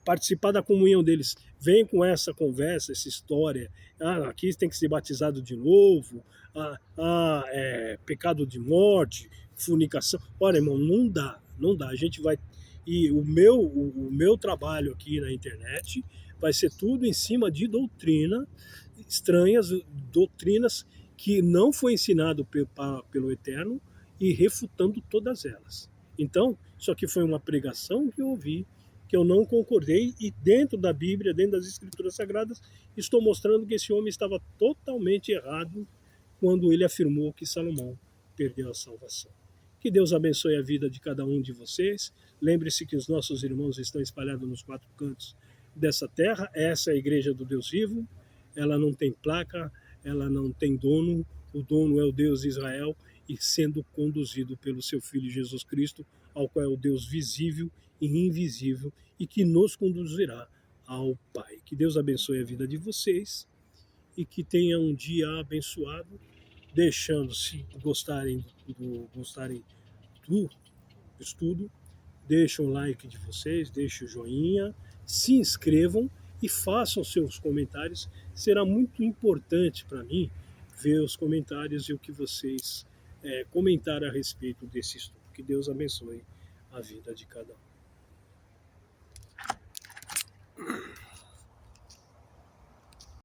S1: participar da comunhão deles, vem com essa conversa, essa história, aqui tem que ser batizado de novo, pecado de morte, fornicação. Olha, irmão, não dá. A gente vai... E o meu trabalho aqui na internet vai ser tudo em cima de doutrina estranhas, doutrinas que não foi ensinado pelo Eterno e refutando todas elas. Então, isso aqui foi uma pregação que eu ouvi, que eu não concordei, e dentro da Bíblia, dentro das Escrituras Sagradas, estou mostrando que esse homem estava totalmente errado quando ele afirmou que Salomão perdeu a salvação. Que Deus abençoe a vida de cada um de vocês. Lembre-se que os nossos irmãos estão espalhados nos 4 cantos dessa terra. Essa é a igreja do Deus vivo. Ela não tem placa, ela não tem dono. O dono é o Deus de Israel e sendo conduzido pelo seu Filho Jesus Cristo, ao qual é o Deus visível e invisível e que nos conduzirá ao Pai. Que Deus abençoe a vida de vocês e que tenha um dia abençoado. Deixando, se gostarem do estudo, deixem o like de vocês, deixem o joinha, se inscrevam e façam seus comentários. Será muito importante para mim ver os comentários e o que vocês comentar a respeito desse estudo. Que Deus abençoe a vida de cada um.